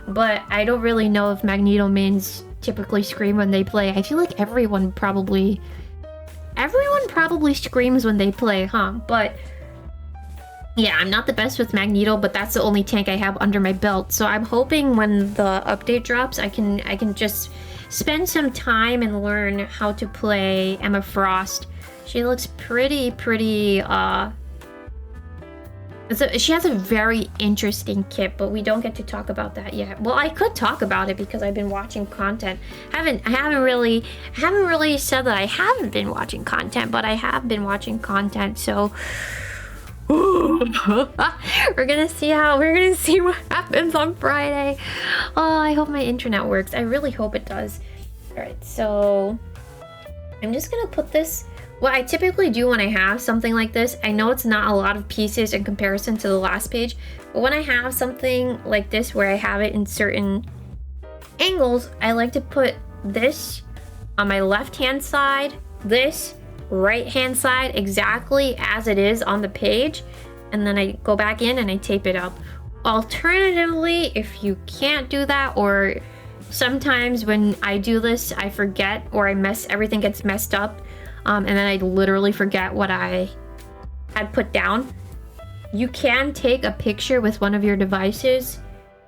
A: But I don't really know if Magneto mains typically scream when they play. I feel like everyone probably screams when they play, huh? But yeah, I'm not the best with Magneto, but that's the only tank I have under my belt. So I'm hoping when the update drops, I can just spend some time and learn how to play Emma Frost. She looks pretty, she has a very interesting kit, but we don't get to talk about that yet. Well, I could talk about it because I've been watching content. I haven't really said that I haven't been watching content, but I have been watching content, so we're gonna see what happens on Friday. Oh, I hope my internet works. I really hope it does. All right, so I'm just gonna put this. What I typically do when I have something like this, I know it's not a lot of pieces in comparison to the last page, but when I have something like this where I have it in certain angles, I like to put this on my left hand side, this right hand side exactly as it is on the page, and then I go back in and I tape it up. Alternatively, if you can't do that, or sometimes when I do this I forget, or everything gets messed up, and then I literally forget what I had put down, you can take a picture with one of your devices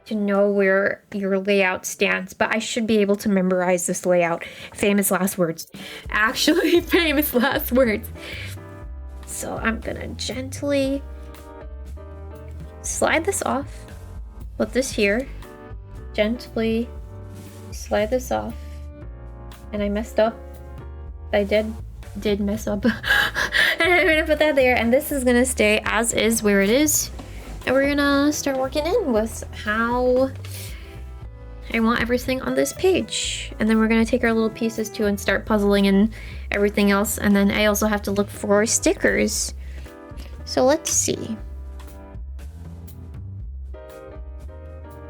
A: to know where your layout stands, but I should be able to memorize this layout. Famous last words. Actually, famous last words. So I'm gonna gently slide this off. Put this here. Gently slide this off. And I messed up. I did mess up. And I'm gonna put that there, and this is gonna stay as is where it is. And we're gonna start working in with how I want everything on this page. And then we're gonna take our little pieces too and start puzzling and everything else. And then I also have to look for stickers. So let's see.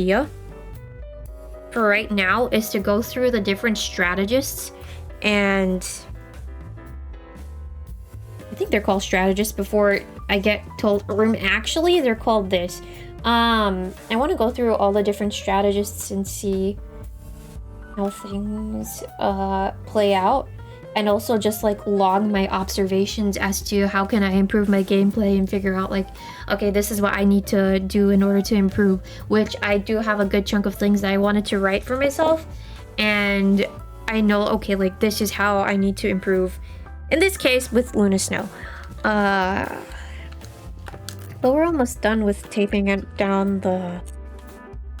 A: idea for right now is to go through the different strategists, and I think they're called strategists before I get told room. Actually, they're called this. I want to go through all the different strategists and see how things play out, and also just like log my observations as to how can I improve my gameplay and figure out like, okay, this is what I need to do in order to improve, which I do have a good chunk of things that I wanted to write for myself, and I know, okay, like this is how I need to improve, in this case with Luna Snow. But we're almost done with taping it down the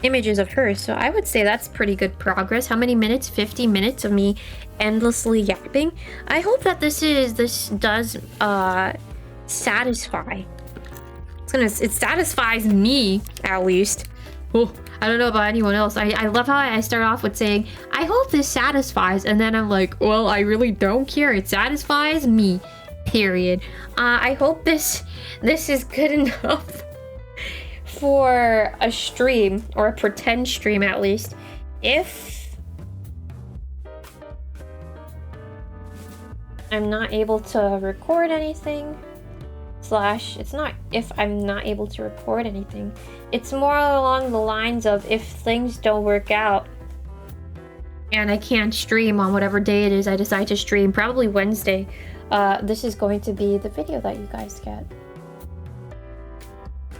A: images of her, so I would say that's pretty good progress. How many minutes? 50 minutes of me endlessly yapping. I hope that this does satisfy. It satisfies me, at least. Oh, I don't know about anyone else. I love how I start off with saying, I hope this satisfies, and then I'm like, well, I really don't care. It satisfies me, period. I hope this is good enough for a stream, or a pretend stream at least. If I'm not able to record anything, it's not if I'm not able to record anything. It's more along the lines of if things don't work out and I can't stream on whatever day it is I decide to stream, probably Wednesday, this is going to be the video that you guys get.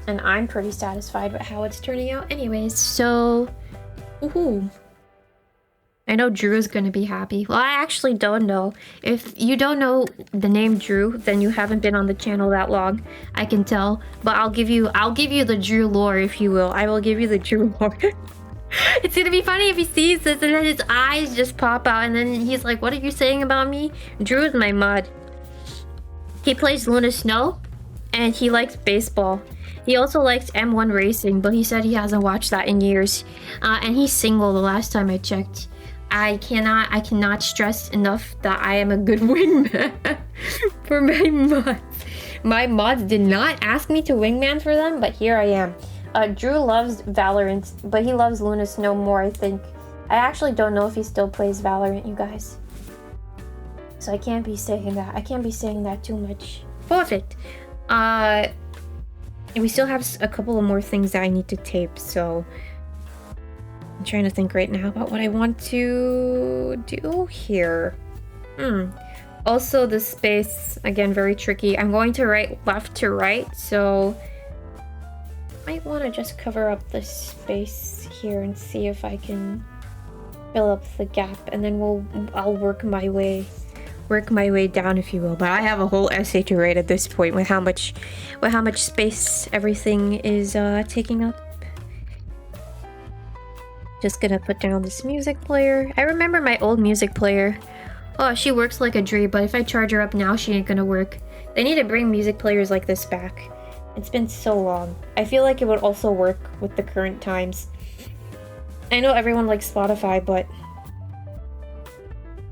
A: And I'm pretty satisfied with how it's turning out anyways, so woohoo. I know Drew is going to be happy. Well, I actually don't know. If you don't know the name Drew, then you haven't been on the channel that long. I can tell. But I'll give you the Drew lore, if you will. I will give you the Drew lore. It's going to be funny if he sees this and then his eyes just pop out and then he's like, what are you saying about me? Drew is my mod. He plays 𝗏𝗏𝗡𝗏 and he likes baseball. He also likes M1 racing, but he said he hasn't watched that in years. And he's single the last time I checked. I cannot stress enough that I am a good wingman for my mods. My mods did not ask me to wingman for them, but here I am. Drew loves Valorant, but he loves 𝗏𝗏𝗡𝗏 more, I think. I actually don't know if he still plays Valorant, you guys. So I can't be saying that. I can't be saying that too much. Perfect. We still have a couple of more things that I need to tape, so I'm trying to think right now about what I want to do here. Also, the space, again, very tricky. I'm going to write left to right, so I might want to just cover up this space here and see if I can fill up the gap, and then I'll work my way down, if you will. But I have a whole essay to write at this point with how much space everything is taking up. Just gonna put down this music player. I remember my old music player. Oh, she works like a dream, but if I charge her up now, she ain't gonna work. They need to bring music players like this back. It's been so long. I feel like it would also work with the current times. I know everyone likes Spotify, but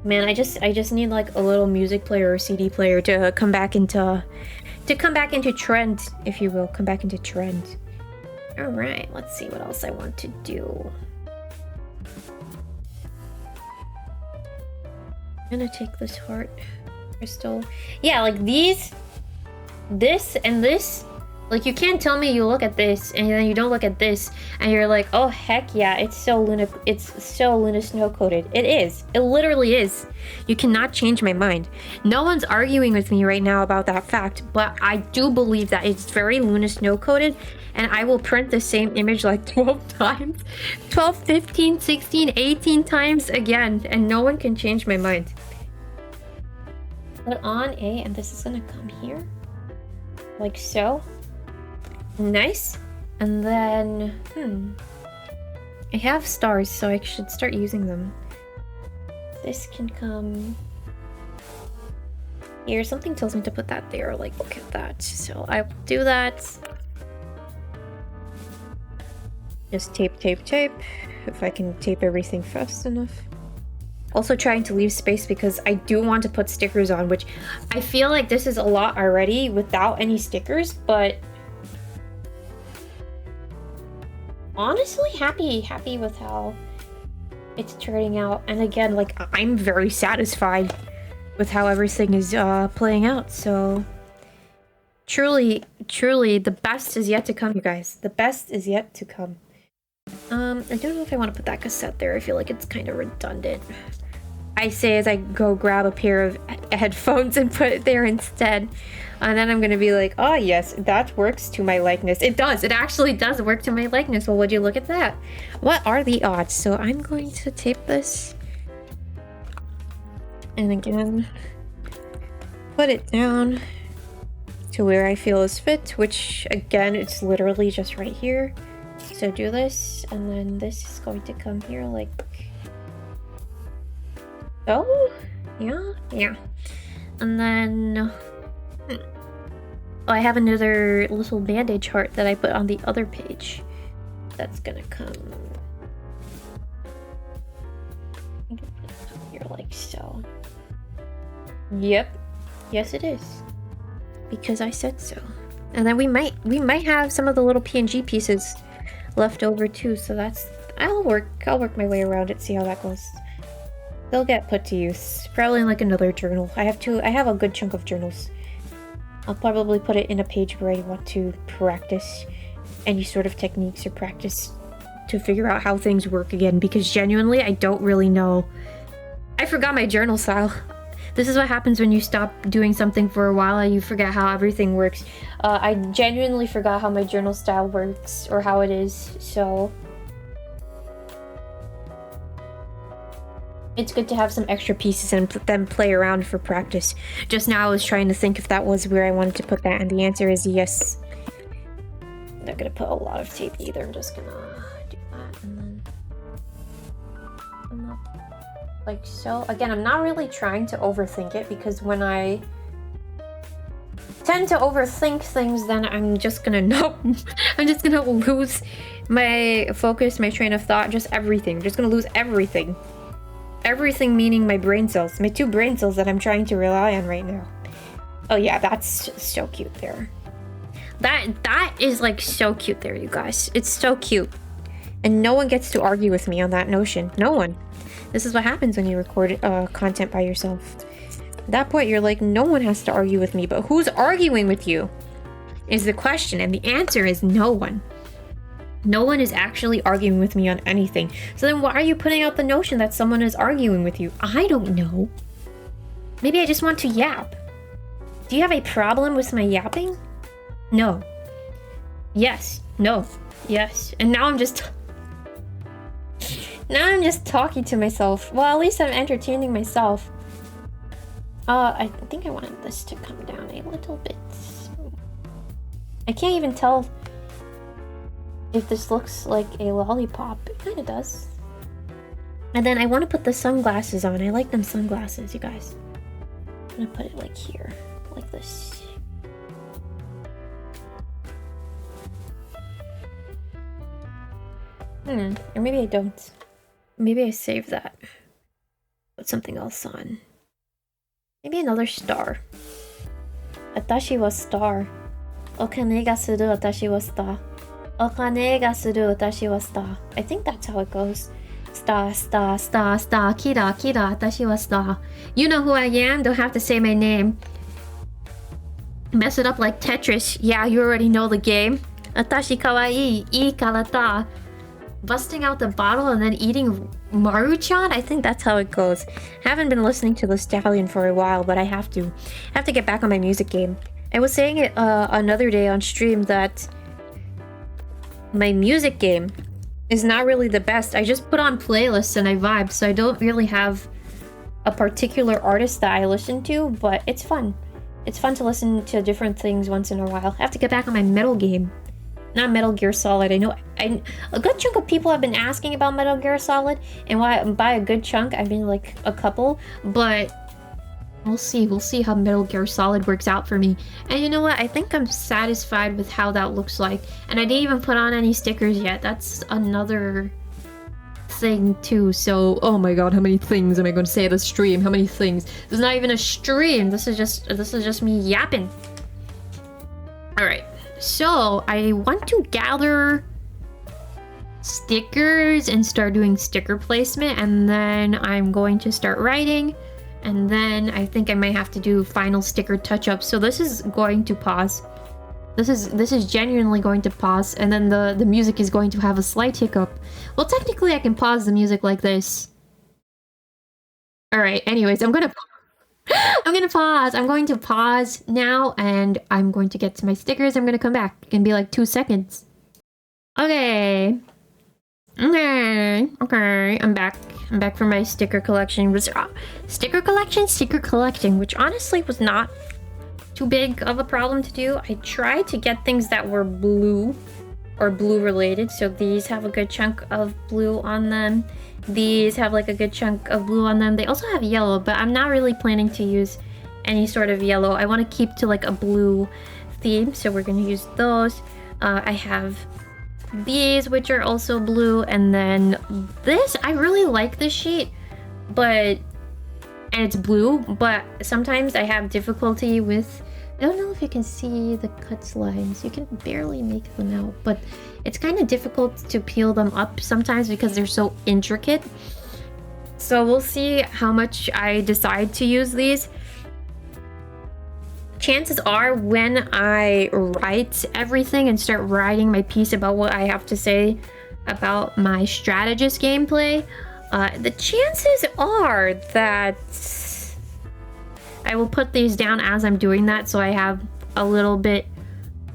A: man, I just need like a little music player or CD player to come back into trend, if you will. Come back into trend. All right, let's see what else I want to do. I'm gonna take this heart crystal. Yeah, like this and this. Like, you can't tell me you look at this and then you don't look at this and you're like, oh heck yeah, it's so 𝗏𝗏𝗡𝗏 coated. It is. It literally is. You cannot change my mind. No one's arguing with me right now about that fact, but I do believe that it's very 𝗏𝗏𝗡𝗏 coated, and I will print the same image like 12 times. 12, 15, 16, 18 times again, and no one can change my mind. Put on A, and this is gonna come here. Like so. Nice. And then, I have stars, so I should start using them. This can come here. Something tells me to put that there, like, look at that. So I will do that. Just tape, tape, tape. If I can tape everything fast enough. Also trying to leave space because I do want to put stickers on, which I feel like this is a lot already without any stickers, but honestly happy with how it's turning out. And again, like, I'm very satisfied with how everything is playing out. So truly the best is yet to come, you guys. The best is yet to come. I don't know if I want to put that cassette there. I feel like it's kind of redundant. I say as I go grab a pair of headphones and put it there instead. And then I'm going to be like, oh yes, that works to my likeness. It does. It actually does work to my likeness. Well, would you look at that? What are the odds? So I'm going to tape this. And again, put it down to where I feel is fit, which again, it's literally just right here. So do this, and then this is going to come here like... Oh, yeah. And then... Oh, I have another little bandage heart that I put on the other page. That's gonna come... here like so. Yep. Yes, it is. Because I said so. And then we might have some of the little PNG pieces left over too, so that's... I'll work my way around it, see how that goes. They'll get put to use. Probably in like another journal. I have a good chunk of journals. I'll probably put it in a page where I want to practice any sort of techniques or practice to figure out how things work again, because genuinely I don't really know. I forgot my journal style. This is what happens when you stop doing something for a while and you forget how everything works. I genuinely forgot how my journal style works, or how it is, so... It's good to have some extra pieces and then play around for practice. Just now I was trying to think if that was where I wanted to put that, and the answer is yes. I'm not gonna put a lot of tape either, I'm just gonna do that, and then... like so. Again, I'm not really trying to overthink it, because when I tend to overthink things, then I'm just gonna I'm just gonna lose my focus, my train of thought, just everything. I'm just gonna lose everything. Everything meaning my brain cells. My 2 brain cells that I'm trying to rely on right now. Oh yeah, that's so cute there. That is like so cute there, you guys. It's so cute. And no one gets to argue with me on that notion. No one. This is what happens when you record content by yourself. At that point, you're like, no one has to argue with me, but who's arguing with you is the question, and the answer is no one. No one is actually arguing with me on anything. So then why are you putting out the notion that someone is arguing with you? I don't know. Maybe I just want to yap. Do you have a problem with my yapping? No. Yes. No. Yes. And now I'm just... Now I'm just talking to myself. Well, at least I'm entertaining myself. I think I wanted this to come down a little bit. I can't even tell if this looks like a lollipop. It kind of does. And then I want to put the sunglasses on. I like them sunglasses, you guys. I'm gonna put it like here, like this. Or maybe I don't. Maybe I save that. Put something else on. Maybe another star. Watashi wa star. Okane ga suru watashi wa star. Okane ga suru watashi wa star. I think that's how it goes. Star, star, star, star. Kira, kira, watashi wa star. You know who I am. Don't have to say my name. Mess it up like Tetris. Yeah, you already know the game. Watashi kawaii. Ii karata. Busting out the bottle and then eating Maruchan? I think that's how it goes. Haven't been listening to the Stallion for a while, but I have to get back on my music game. I was saying it another day on stream that my music game is not really the best. I just put on playlists and I vibe, so I don't really have a particular artist that I listen to, but it's fun. It's fun to listen to different things once in a while. I have to get back on my metal game. Not Metal Gear Solid. I know a good chunk of people have been asking about Metal Gear Solid, and by a good chunk I mean like a couple, but we'll see how Metal Gear Solid works out for me. And you know what, I think I'm satisfied with how that looks like, and I didn't even put on any stickers yet. That's another thing too. So oh my god, how many things am I going to say at the stream? How many things? This is not even a stream. This is just me yapping. All right. So, I want to gather stickers and start doing sticker placement, and then I'm going to start writing, and then I think I might have to do final sticker touch-ups. So this is going to pause. This is genuinely going to pause, and then the music is going to have a slight hiccup. Well, technically I can pause the music like this. Alright, anyways, I'm gonna pause. I'm going to pause now, and I'm going to get to my stickers. I'm gonna come back. It can be like 2 seconds. Okay. I'm back. I'm back for my sticker collection. Sticker collecting, which honestly was not too big of a problem to do. I tried to get things that were blue, or blue related. So these have a good chunk of blue on them. These have like a good chunk of blue on them. They also have yellow, but I'm not really planning to use any sort of yellow. I want to keep to like a blue theme, so we're going to use those. I have these, which are also blue, and then this, I really like this sheet, and it's blue, but sometimes I have difficulty with, I don't know if you can see the cut lines. You can barely make them out, but it's kind of difficult to peel them up sometimes because they're so intricate. So we'll see how much I decide to use these. Chances are when I write everything and start writing my piece about what I have to say about my strategist gameplay, the chances are that I will put these down as I'm doing that, so I have a little bit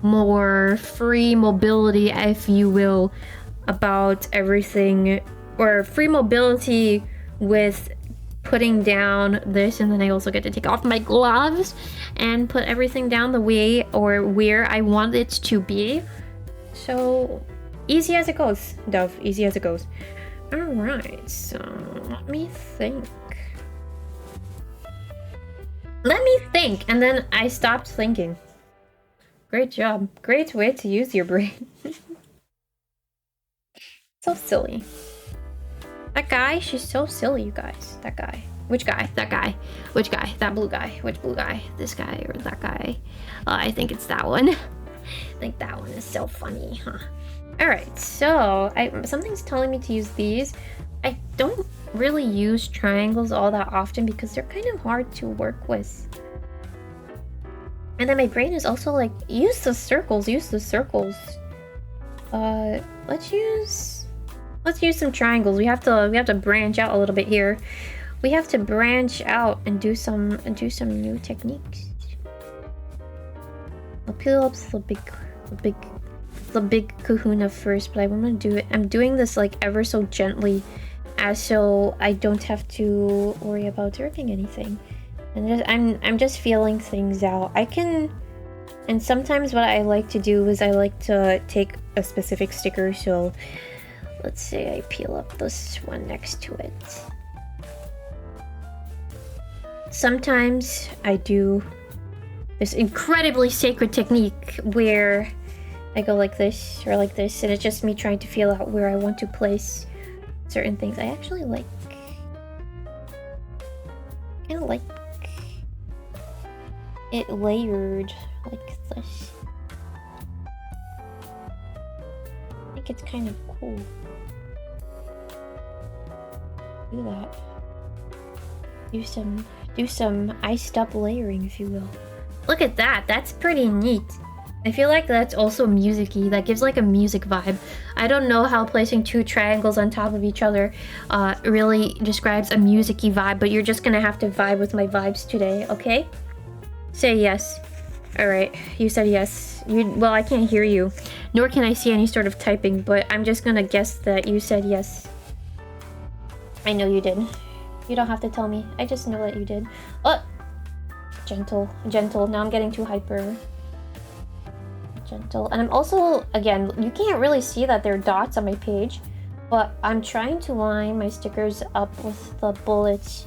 A: more free mobility, if you will, about everything, or free mobility with putting down this, and then I also get to take off my gloves and put everything down the way or where I want it to be. So easy as it goes, Dove, easy as it goes. All right, so let me think. And then I stopped thinking. Great job. Great way to use your brain. So silly. That guy, she's so silly, you guys. That guy. Which guy? That guy. Which guy? That blue guy. Which blue guy? This guy or that guy? I think it's that one. I think that one is so funny, huh? Alright, so something's telling me to use these. I don't really use triangles all that often because they're kind of hard to work with. And then my brain is also like, use the circles, use the circles. Let's use some triangles. We have to branch out a little bit here. We have to branch out and do some new techniques. I'll peel up the big kahuna first, but I want to do it. I'm doing this like ever so gently, so I don't have to worry about ripping anything. And I'm just feeling things out. And sometimes what I like to do is I like to take a specific sticker. So let's say I peel up this one next to it. Sometimes I do this incredibly sacred technique where I go like this or like this, and it's just me trying to feel out where I want to place certain things. I actually kind of like it layered like this. I think it's kind of cool. Do that. Do some iced up layering, if you will. Look at that. That's pretty neat. I feel like that's also music-y. That gives like a music vibe. I don't know how placing two triangles on top of each other really describes a music-y vibe, but you're just gonna have to vibe with my vibes today, okay? Say yes. Alright, you said yes. Well, I can't hear you, nor can I see any sort of typing, but I'm just gonna guess that you said yes. I know you did. You don't have to tell me. I just know that you did. Oh! Gentle. Now I'm getting too hyper. Gentle. And I'm also, again, you can't really see that there are dots on my page, but I'm trying to line my stickers up with the bullets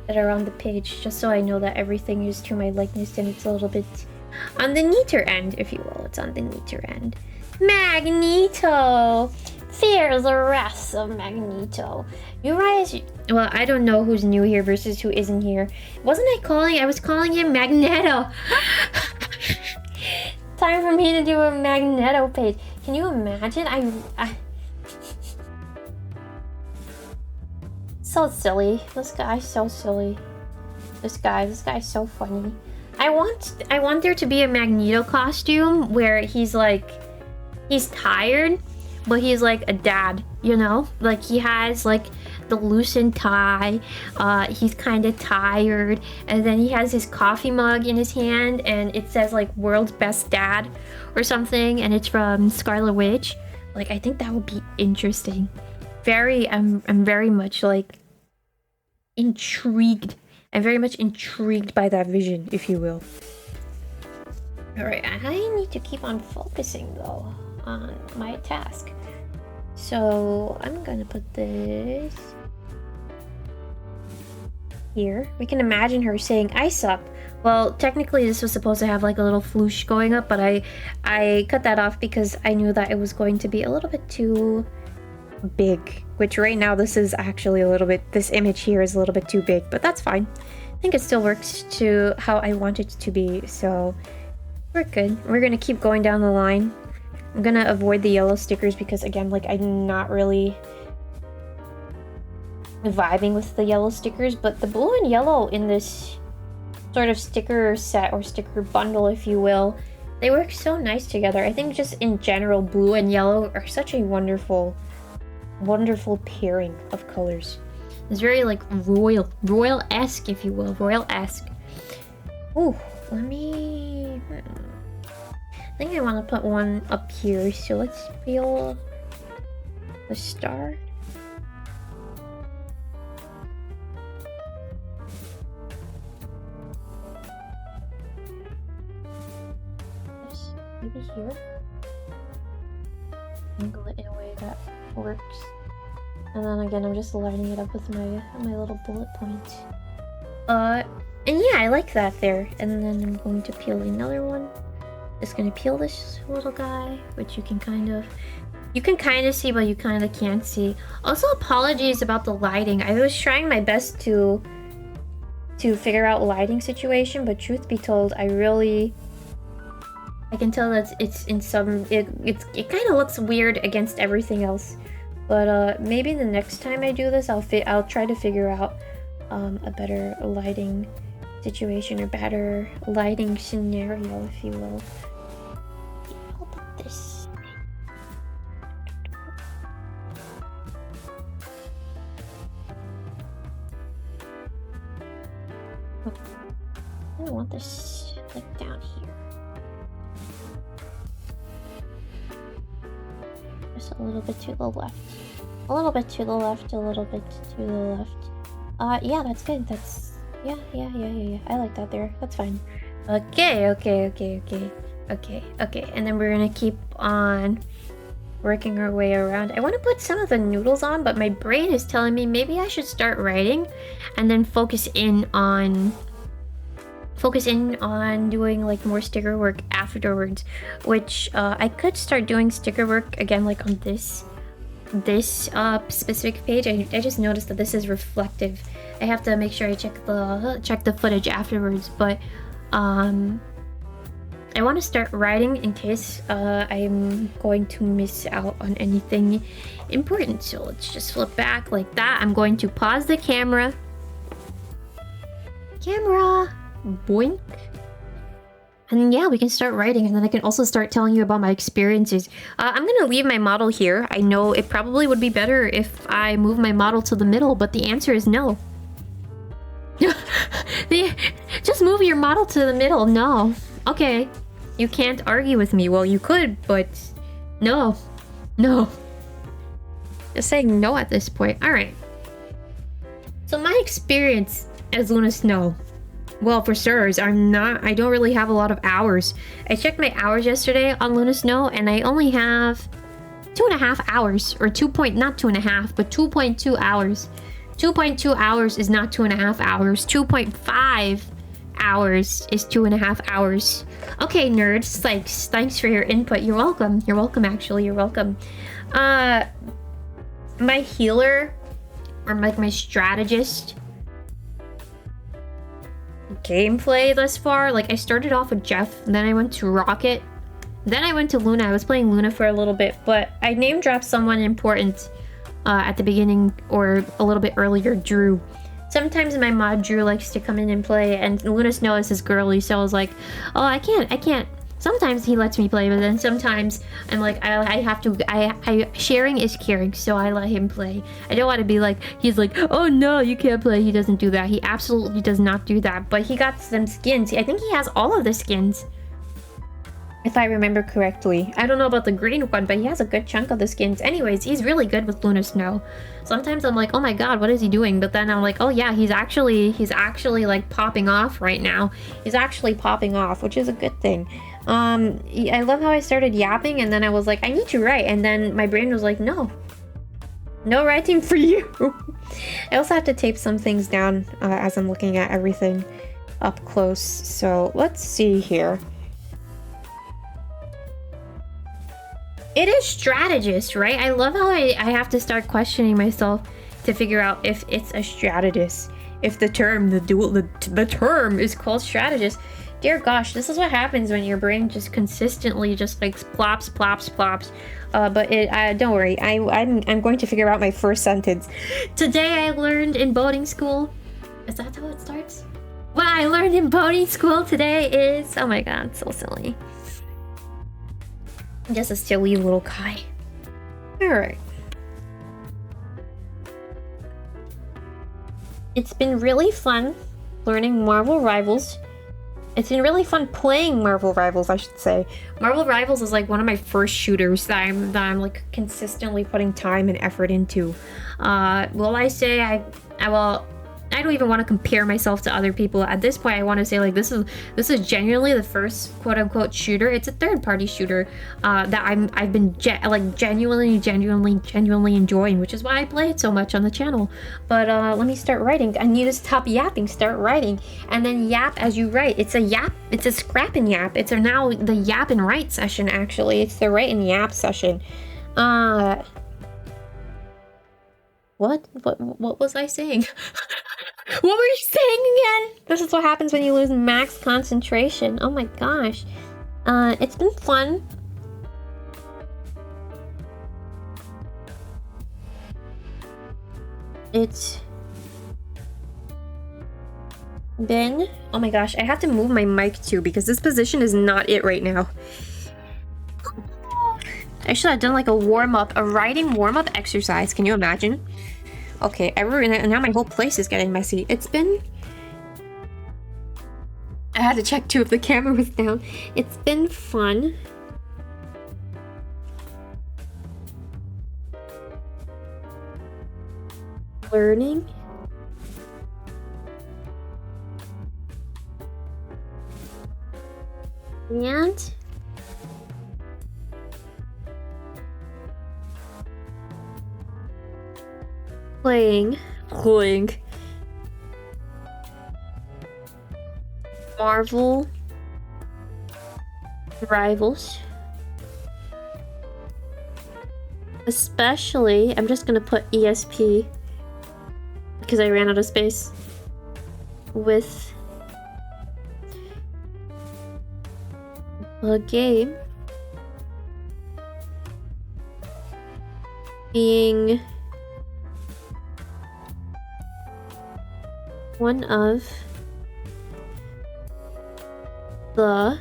A: that are on the page, just so I know that everything is to my likeness and it's a little bit on the neater end, if you will. It's on the neater end. Magneto! Fear the wrath of Magneto. You guys, well, I don't know who's new here versus who isn't here. I was calling him Magneto. Time for me to do a Magneto page. Can you imagine? I so silly. This guy's so silly. This guy's so funny. I want there to be a Magneto costume where he's tired, but he's like a dad, you know? Like he has like the loosened tie, he's kind of tired, and then he has his coffee mug in his hand and it says like world's best dad or something, and it's from Scarlet Witch. Like, I think that would be interesting. I'm very much like intrigued. I'm very much intrigued by that vision, if you will. Alright, I need to keep on focusing though. on my task. So I'm gonna put this here. We can imagine her saying ice up. Well, technically this was supposed to have like a little floosh going up, but I cut that off because I knew that it was going to be a little bit too big, which right now this is actually a little bit, this image here is a little bit too big, but that's fine. I think it still works to how I want it to be, so we're good. We're gonna keep going down the line. I'm gonna avoid the yellow stickers because, again, like, I'm not really vibing with the yellow stickers, but the blue and yellow in this sort of sticker set or sticker bundle, if you will, they work so nice together. I think just in general, blue and yellow are such a wonderful pairing of colors. It's very like royal-esque, if you will, royal-esque. Ooh, let me... I think I want to put one up here, so let's peel the star. Maybe here. Angle it in a way that works. And then again, I'm just lining it up with my little bullet point. And yeah, I like that there. And then I'm going to peel another one. Just gonna peel this little guy, which you can kind of see, but you kind of can't see. Also, apologies about the lighting. I was trying my best to figure out lighting situation, but truth be told, I can tell that it's in some it kind of looks weird against everything else. But maybe the next time I do this, I'll try to figure out a better lighting situation or better lighting scenario, if you will. I'll put this. I want this like down here. Just a little bit to the left. A little bit to the left, a little bit to the left. Yeah, that's good. That's... Yeah. I like that there. That's fine. Okay. And then we're gonna keep on working our way around. I want to put some of the noodles on, but my brain is telling me maybe I should start writing and then focus in on doing like more sticker work afterwards, which I could start doing sticker work again, like on this specific page. I just noticed that this is reflective. I have to make sure I check the footage afterwards, but I want to start writing in case I'm going to miss out on anything important. So let's just flip back like that. I'm going to pause the camera. Boink. And yeah, we can start writing, and then I can also start telling you about my experiences. I'm gonna leave my model here. I know it probably would be better if I move my model to the middle, but the answer is no. Just move your model to the middle. No. Okay. You can't argue with me. Well, you could, but no. Just saying no at this point. Alright. So my experience as @LunaSnow. Well, for starters, I don't really have a lot of hours. I checked my hours yesterday on @LunaSnow, and I only have 2.5 hours, or not 2.5, but 2.2 hours. 2.2 hours is not 2.5 hours. 2.5 hours is 2.5 hours. Okay, nerds, thanks for your input. You're welcome. You're welcome, actually. You're welcome. My healer, or like my strategist gameplay thus far, like I started off with Jeff, and then I went to Rocket, then I went to Luna. I was playing Luna for a little bit, but I name dropped someone important at the beginning, or a little bit earlier, Drew. Sometimes my mod Drew likes to come in and play, and @LunaSnow is his girly, so I was like, oh, I can't. Sometimes he lets me play, but then sometimes I'm like, I have to, sharing is caring, so I let him play. I don't want to be like, he's like, oh no, you can't play. He doesn't do that. He absolutely does not do that, but he got some skins. I think he has all of the skins, if I remember correctly. I don't know about the green one, but he has a good chunk of the skins. Anyways, he's really good with @LunaSnow. Sometimes I'm like, oh my god, what is he doing? But then I'm like, oh yeah, he's actually like popping off right now. He's actually popping off, which is a good thing. I love how I started yapping and then I was like, I need to write, and then my brain was like, no writing for you. I also have to tape some things down as I'm looking at everything up close. So let's see here. It is strategist, right? I love how I have to start questioning myself to figure out if it's a strategist, if the term the term is called strategist. Dear gosh, this is what happens when your brain just consistently just like plops. But don't worry, I'm going to figure out my first sentence. Today I learned in boating school. Is that how it starts? What I learned in boating school today is, oh my god, so silly. Just a silly little guy. Alright. It's been really fun learning Marvel Rivals. It's been really fun playing Marvel Rivals, I should say. Marvel Rivals is like one of my first shooters that I'm like consistently putting time and effort into. Will I say I don't even want to compare myself to other people. At this point, I want to say like this is genuinely the first quote unquote shooter. It's a third-party shooter that I've been genuinely enjoying, which is why I play it so much on the channel. But let me start writing. I need to stop yapping, start writing, and then yap as you write. It's a yap. It's a scrap and yap. It's now the yap and write session. Actually, it's the write and yap session. What was I saying? What were you saying again? This is what happens when you lose max concentration. Oh my gosh. It's been fun. It's been... Oh my gosh, I have to move my mic too because this position is not it right now. I should have done like a warm-up, a writing warm-up exercise. Can you imagine? Okay, and now my whole place is getting messy. It's been... I had to check too if the camera was down. It's been fun. Learning. And... playing Marvel Rivals. Especially, I'm just gonna put ESP because I ran out of space with the game being one of the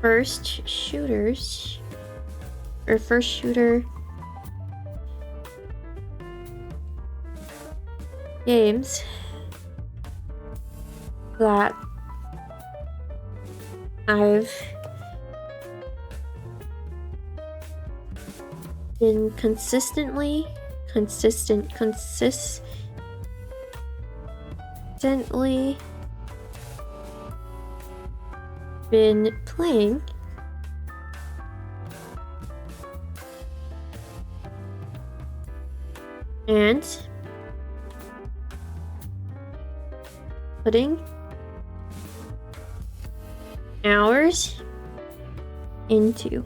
A: first shooters, or first shooter games that I've been consistently been playing. And putting hours into.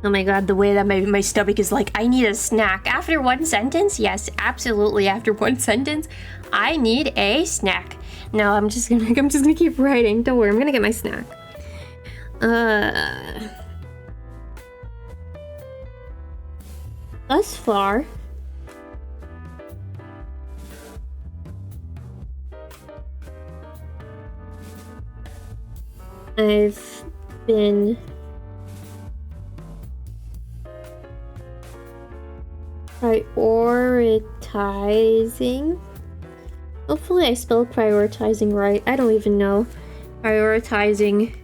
A: Oh my god, the way that my stomach is like, I need a snack. After one sentence, yes, absolutely. After one sentence, I need a snack. No, I'm just gonna keep writing. Don't worry, I'm gonna get my snack. Thus far, I've been prioritizing. Hopefully I spelled prioritizing right. I don't even know. Prioritizing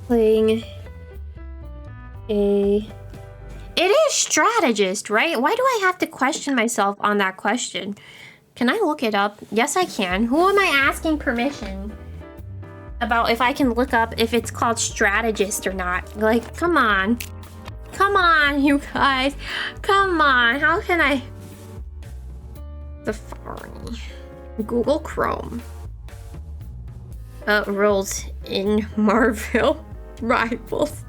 A: playing It is strategist, right? Why do I have to question myself on that question? Can I look it up? Yes, I can. Who am I asking permission about if I can look up if it's called strategist or not? Like, come on. Come on, you guys. Come on. How can I... Safari. Google Chrome. Roles in Marvel Rivals.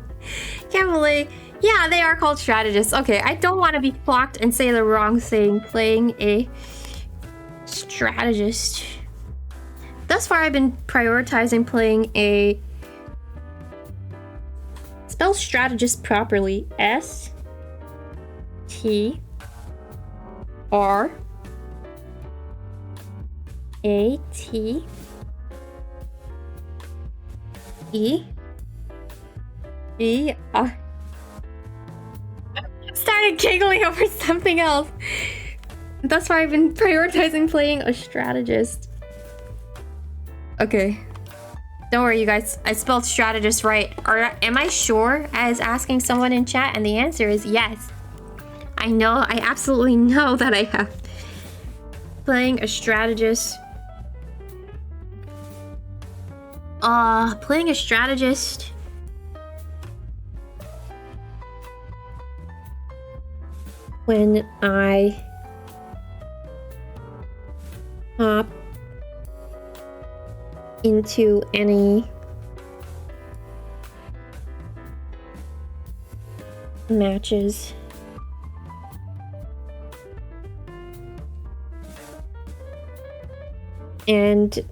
A: Can't believe... Yeah, they are called strategists. Okay, I don't want to be clocked and say the wrong thing. Playing a strategist. Thus far, I've been prioritizing playing a... Spell strategist properly. S-T-R-A-T-E-G-R. Started giggling over something else. Thus far, I've been prioritizing playing a strategist. Okay. Don't worry, you guys. I spelled strategist right. Am I sure? I was asking someone in chat, and the answer is yes. I know. I absolutely know that I have. Playing a strategist. Playing a strategist. When I hop into any matches and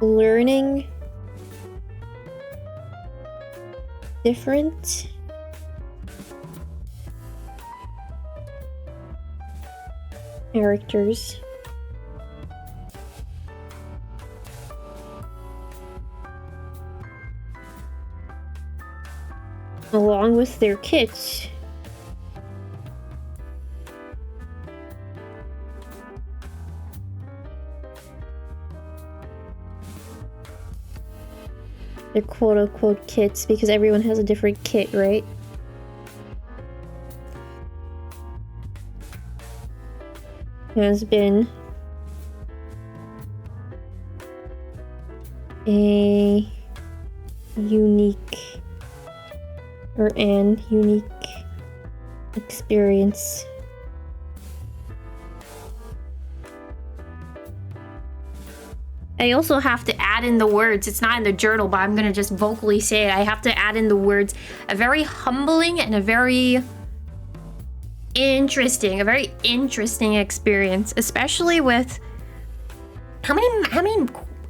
A: learning different characters along with their kits. Their quote-unquote kits, because everyone has a different kit, right? Has been a unique or an unique experience. I also have to add in the words. It's not in the journal, but I'm gonna just vocally say it. I have to add in the words. A very humbling and a very interesting experience, especially with how many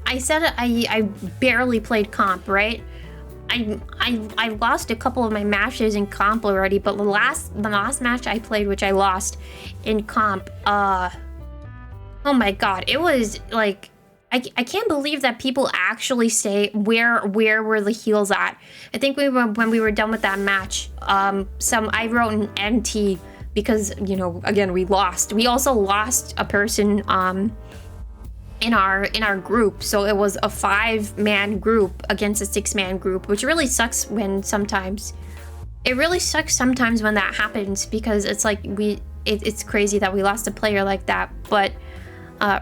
A: I said I barely played comp, right? I lost a couple of my matches in comp already, but the last match I played, which I lost in comp, oh my god, it was like I can't believe that people actually say where were the heals at. I think when we were done with that match, I wrote an NT because, you know, again, we lost. We also lost a person in our group, so it was a 5-man group against a 6-man group, which really sucks when sometimes. It really sucks sometimes when that happens, because it's like it's crazy that we lost a player like that. But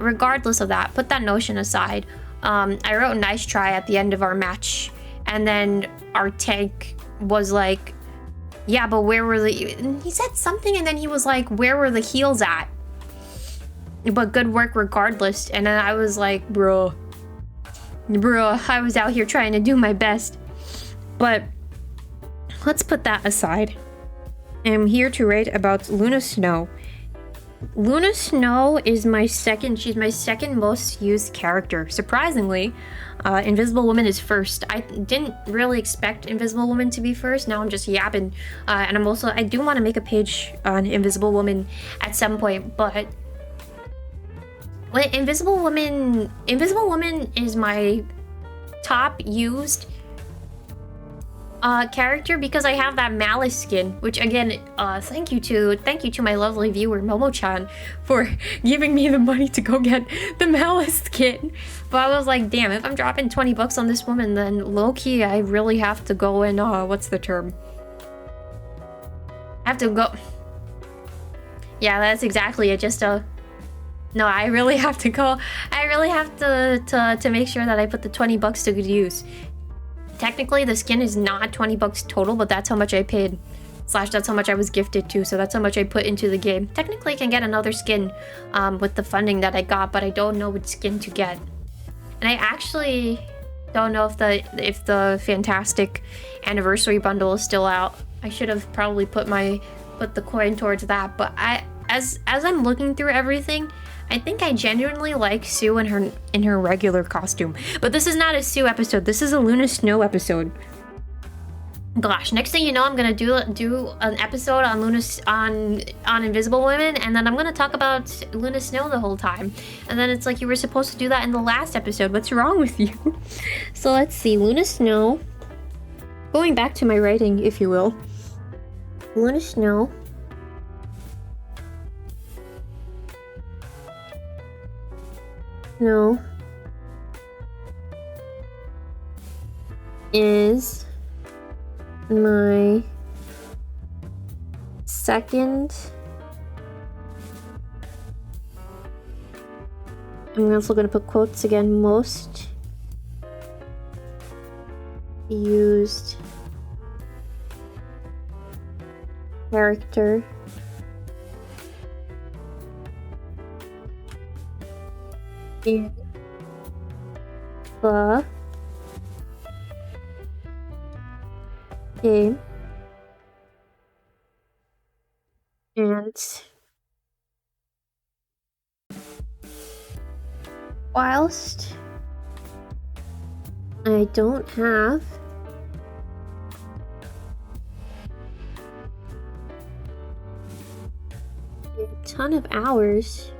A: regardless of that, put that notion aside. I wrote a nice try at the end of our match, and then our tank was like, yeah, but where were the... He said something, and then he was like, where were the heals at? But good work regardless. And then I was like, bro, I was out here trying to do my best. But let's put that aside. I'm here to write about 𝗏𝗏𝗡. 𝗏𝗏𝗡 is she's my second most used character. Surprisingly, Invisible Woman is first. I didn't really expect Invisible Woman to be first. Now I'm just yapping. And I do want to make a page on Invisible Woman at some point, but Invisible Woman is my top used character because I have that Malice skin, which again, thank you to my lovely viewer Momo-chan for giving me the money to go get the Malice skin. But I was like, damn, if I'm dropping 20 bucks on this woman, then low-key I really have to go and what's the term? I have to go. Yeah, that's exactly it. Just a... No, I really have to go. I really have to make sure that I put the 20 bucks to good use. Technically, the skin is not 20 bucks total, but that's how much I paid. Slash, that's how much I was gifted to, so that's how much I put into the game. Technically, I can get another skin with the funding that I got, but I don't know which skin to get. And I actually don't know if the fantastic anniversary bundle is still out. I should have probably put the coin towards that, but as I'm looking through everything, I think I genuinely like Sue in her regular costume. But this is not a Sue episode. This is a Luna Snow episode. Gosh, next thing you know, I'm gonna do an episode on on Invisible Women, and then I'm gonna talk about Luna Snow the whole time. And then it's like, you were supposed to do that in the last episode. What's wrong with you? So let's see, Luna Snow. Going back to my writing, if you will. Luna Snow. No. Is my second... I'm also going to put quotes again. Most used character in the game, and whilst I don't have a ton of hours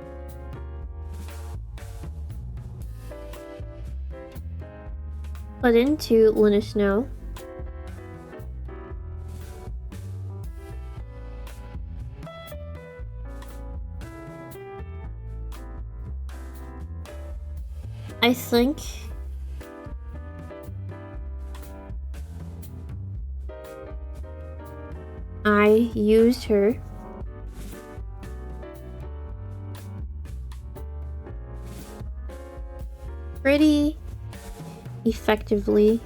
A: put into Luna Snow, I think I used her pretty effectively.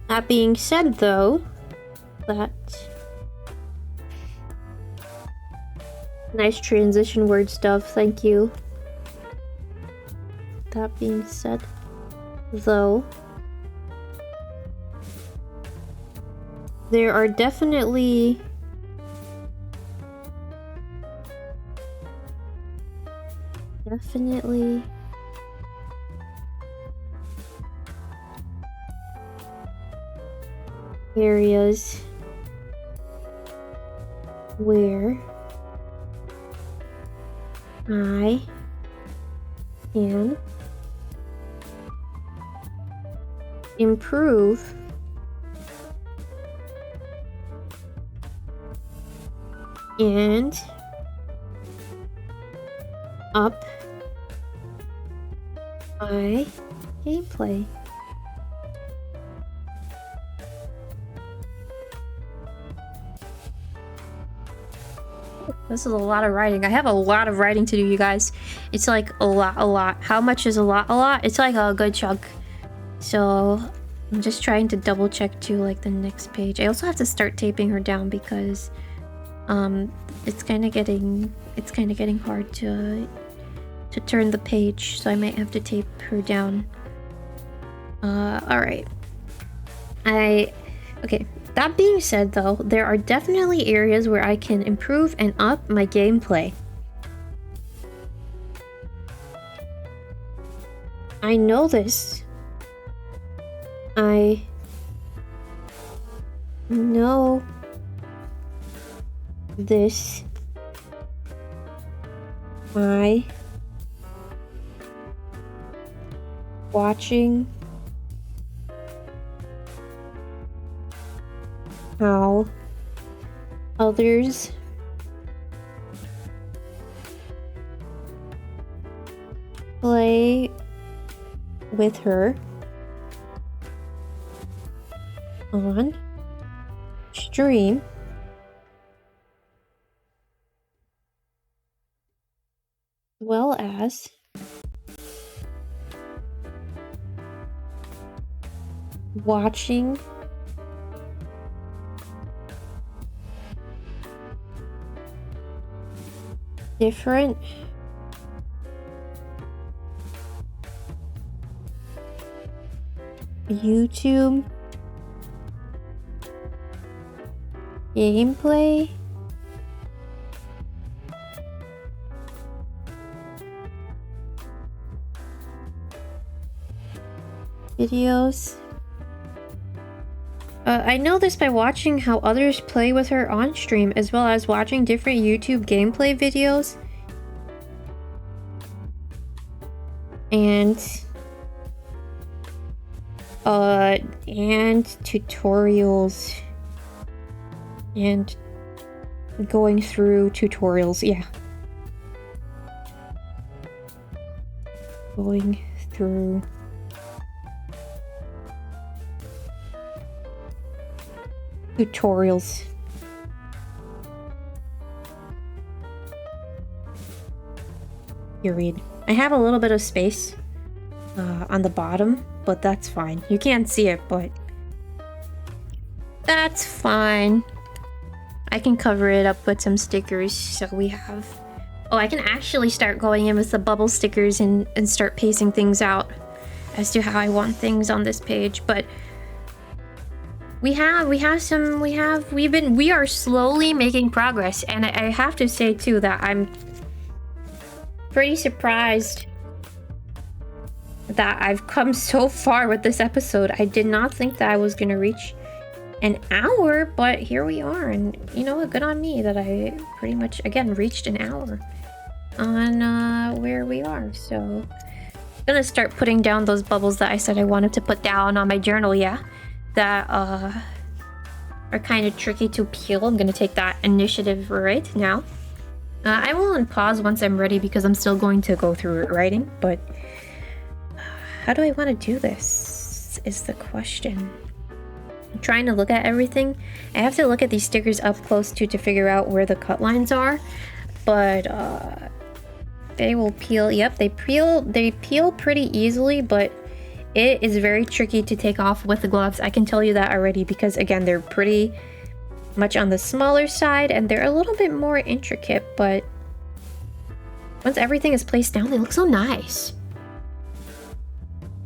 A: That being said, though, that nice transition word stuff, thank you. That being said, though, there are definitely areas where I can improve and up my gameplay. This is a lot of writing. I have a lot of writing to do, you guys. It's like a lot. How much is a lot? It's like a good chunk. So I'm just trying to double check to like the next page. I also have to start taping her down because it's kind of getting hard to turn the page, so I might have to tape her down. Alright. Okay. That being said, though, there are definitely areas where I can improve and up my gameplay. I know this. I know this. I watching how others play with her on stream. Well as watching different YouTube gameplay videos. I know this by watching how others play with her on stream, as well as watching different YouTube gameplay videos. And tutorials. And going through tutorials, yeah. Going through tutorials. Period. I have a little bit of space on the bottom, but that's fine. You can't see it, but that's fine. I can cover it up with some stickers, so we have... Oh, I can actually start going in with the bubble stickers and start pacing things out as to how I want things on this page, but we are slowly making progress, and I have to say too that I'm pretty surprised that I've come so far with this episode. I did not think that I was gonna reach an hour, but here we are, and you know what, good on me that I pretty much again reached an hour on where we are. So I'm gonna start putting down those bubbles that I said I wanted to put down on my journal, yeah, that are kind of tricky to peel. I'm gonna take that initiative right now. I will pause once I'm ready because I'm still going to go through it writing, but how do I want to do this is the question. I'm trying to look at everything. I have to look at these stickers up close to figure out where the cut lines are, but they will peel. Yep, they peel pretty easily, but it is very tricky to take off with the gloves. I can tell you that already because again, they're pretty much on the smaller side and they're a little bit more intricate, but once everything is placed down, they look so nice.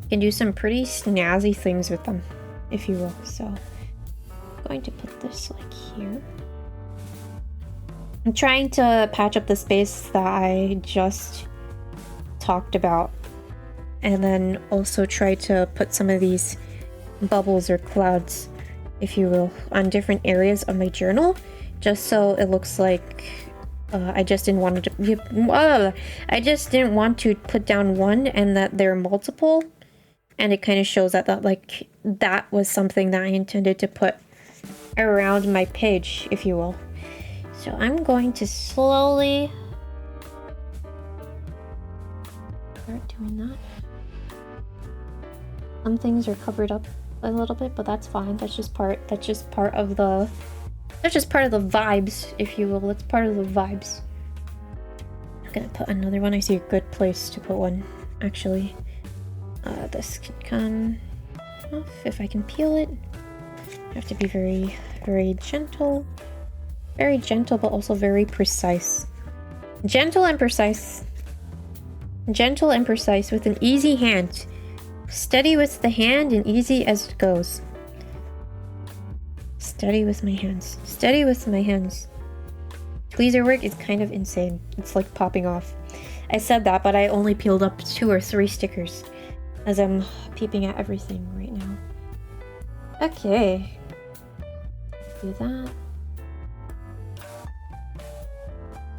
A: You can do some pretty snazzy things with them, if you will. So I'm going to put this like here. I'm trying to patch up the space that I just talked about, and then also try to put some of these bubbles or clouds, if you will, on different areas of my journal, just so it looks like I just didn't want to put down one and that they're multiple, and it kind of shows that that was something that I intended to put around my page, if you will. So I'm going to slowly start doing that. Some things are covered up a little bit, but that's fine. That's just part of the vibes, if you will. That's part of the vibes. I'm gonna put another one. I see a good place to put one, actually. This can come off if I can peel it. I have to be very, very gentle. Very gentle, but also very precise. Gentle and precise. Gentle and precise with an easy hand. Steady with the hand and easy as it goes. Steady with my hands. Steady with my hands. Tweezer work is kind of insane. It's like popping off. I said that, but I only peeled up 2 or 3 stickers as I'm peeping at everything right now. Okay. Do that.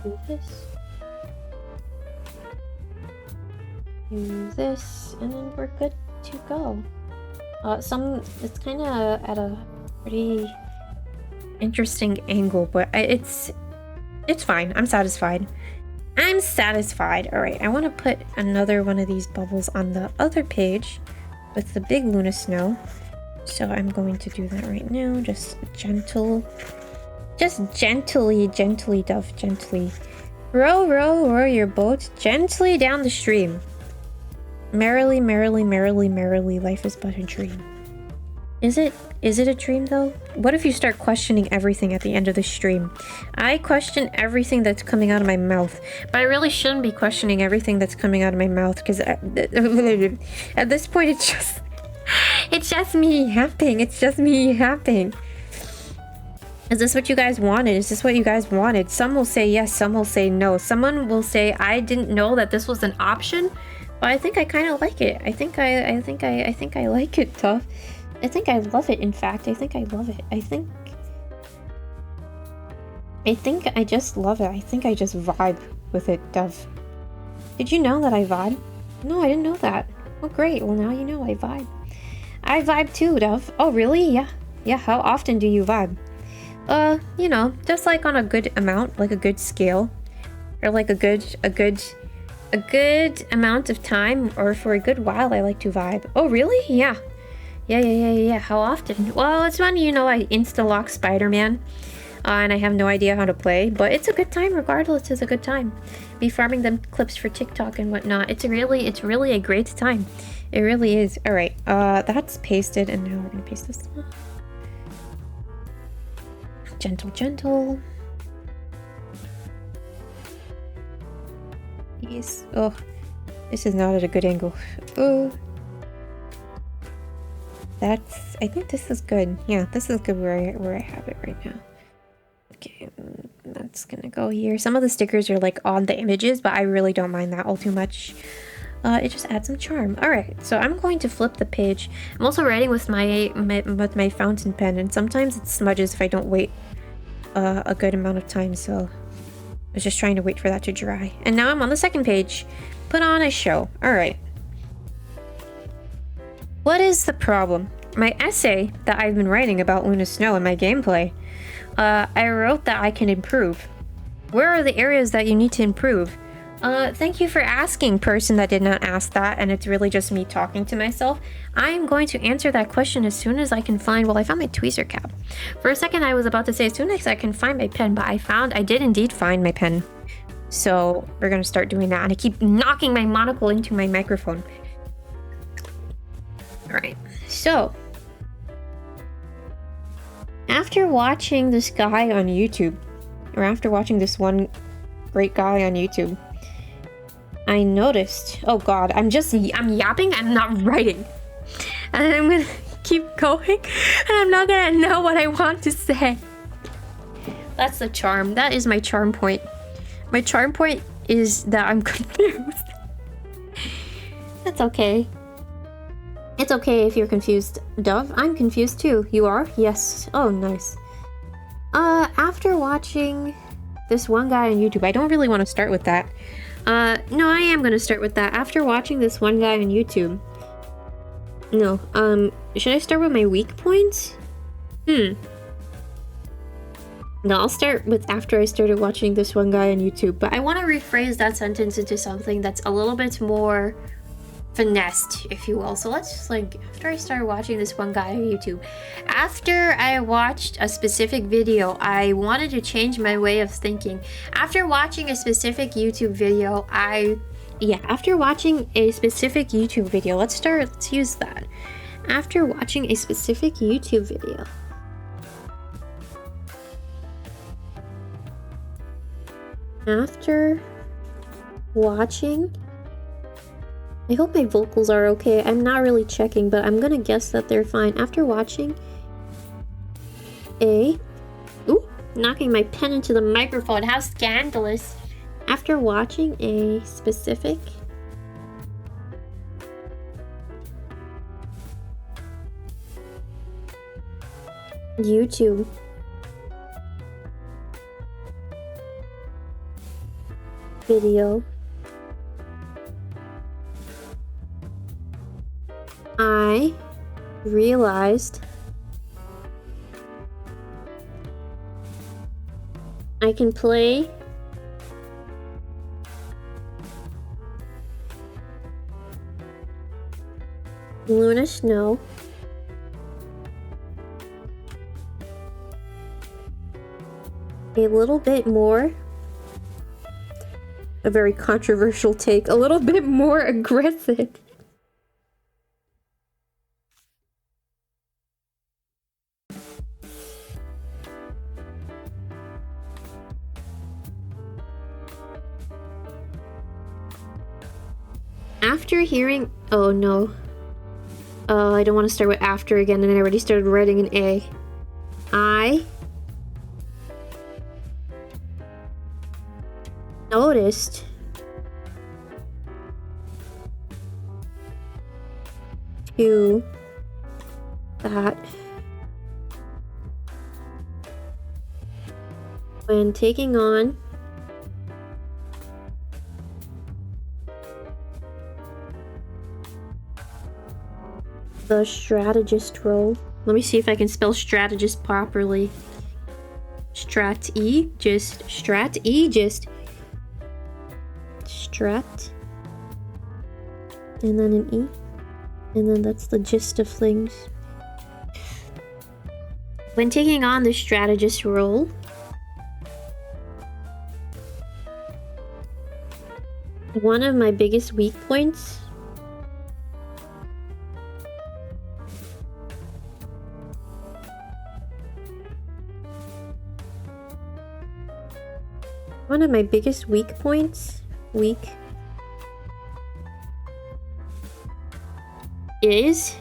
A: Do this. Do this, and then we're good to go. It's kind of at a pretty interesting angle, but it's fine. I'm satisfied. I'm satisfied. All right, I want to put another one of these bubbles on the other page with the big Luna Snow. So I'm going to do that right now. Just gently, Dove, gently. Row your boat gently down the stream. Merrily, life is but a dream. Is it a dream though? What if you start questioning everything at the end of the stream? I question everything that's coming out of my mouth, but I really shouldn't be questioning everything that's coming out of my mouth because at this point it's just me yapping. It's just me yapping. Is this what you guys wanted? Is this what you guys wanted? Some will say yes, some will say no. Someone will say I didn't know that this was an option, but I think I kind of like it. I think I like it, Tough. I think I love it. In fact, I think I love it. I think I just love it. I think I just vibe with it, Dove. Did you know that I vibe? No, I didn't know that. Oh, great. Well, now you know I vibe. I vibe too, Dove. Oh, really? Yeah. Yeah. How often do you vibe? You know, just like on a good amount, like a good scale, or like a good amount of time, or for a good while. I like to vibe. Oh, really? Yeah. Yeah. How often? Well, it's when, you know, I insta-lock Spider-Man, and I have no idea how to play, but it's a good time regardless. It's a good time. Be farming them clips for TikTok and whatnot. It's really a great time. It really is. All right, that's pasted, and now we're gonna paste this one. Gentle. Yes. Oh, this is not at a good angle. Oh. I think this is good. Yeah, this is good where I have it right now. Okay, that's gonna go here. Some of the stickers are like on the images, but I really don't mind that all too much. It just adds some charm. All right, so I'm going to flip the page. I'm also writing with my fountain pen, and sometimes it smudges if I don't wait a good amount of time. So I was just trying to wait for that to dry. And now I'm on the second page. Put on a show. All right. What is the problem? My essay that I've been writing about Luna Snow and my gameplay, I wrote that I can improve. Where are the areas that you need to improve? Thank you for asking, person that did not ask that, and it's really just me talking to myself. I am going to answer that question as soon as I can find... Well, I found my tweezer cap. For a second, I was about to say as soon as I can find my pen, but I did indeed find my pen. So we're gonna start doing that, and I keep knocking my monocle into my microphone. Alright, so after watching this guy on YouTube, or after watching this one great guy on YouTube, I noticed, oh god, I'm yapping and not writing. And I'm gonna keep going, and I'm not gonna know what I want to say. That's the charm. That is my charm point. My charm point is that I'm confused. That's okay. It's okay if you're confused, Dove. I'm confused too. You are? Yes. Oh, nice. After watching this one guy on YouTube, I don't really want to start with that. No, I am going to start with that. After watching this one guy on YouTube. No, should I start with my weak points? No, I'll start with after I started watching this one guy on YouTube. But I want to rephrase that sentence into something that's a little bit more finessed, if you will. So let's just like, after I started watching this one guy on YouTube, after I watched a specific video, I wanted to change my way of thinking. After watching a specific YouTube video, after watching a specific YouTube video, let's use that. After watching a specific YouTube video, I hope my vocals are okay. I'm not really checking, but I'm gonna guess that they're fine. After watching knocking my pen into the microphone. How scandalous. After watching a specific YouTube video, I realized I can play Luna Snow a little bit more, a very controversial take, a little bit more aggressive. After hearing... Oh no. I don't want to start with after again, and I already started writing an A. I noticed that when taking on the strategist role. Let me see if I can spell strategist properly. Strat-E-gist. Strat-E-gist. Strat. And then an E. And then that's the gist of things. When taking on the strategist role, one of my biggest weak points is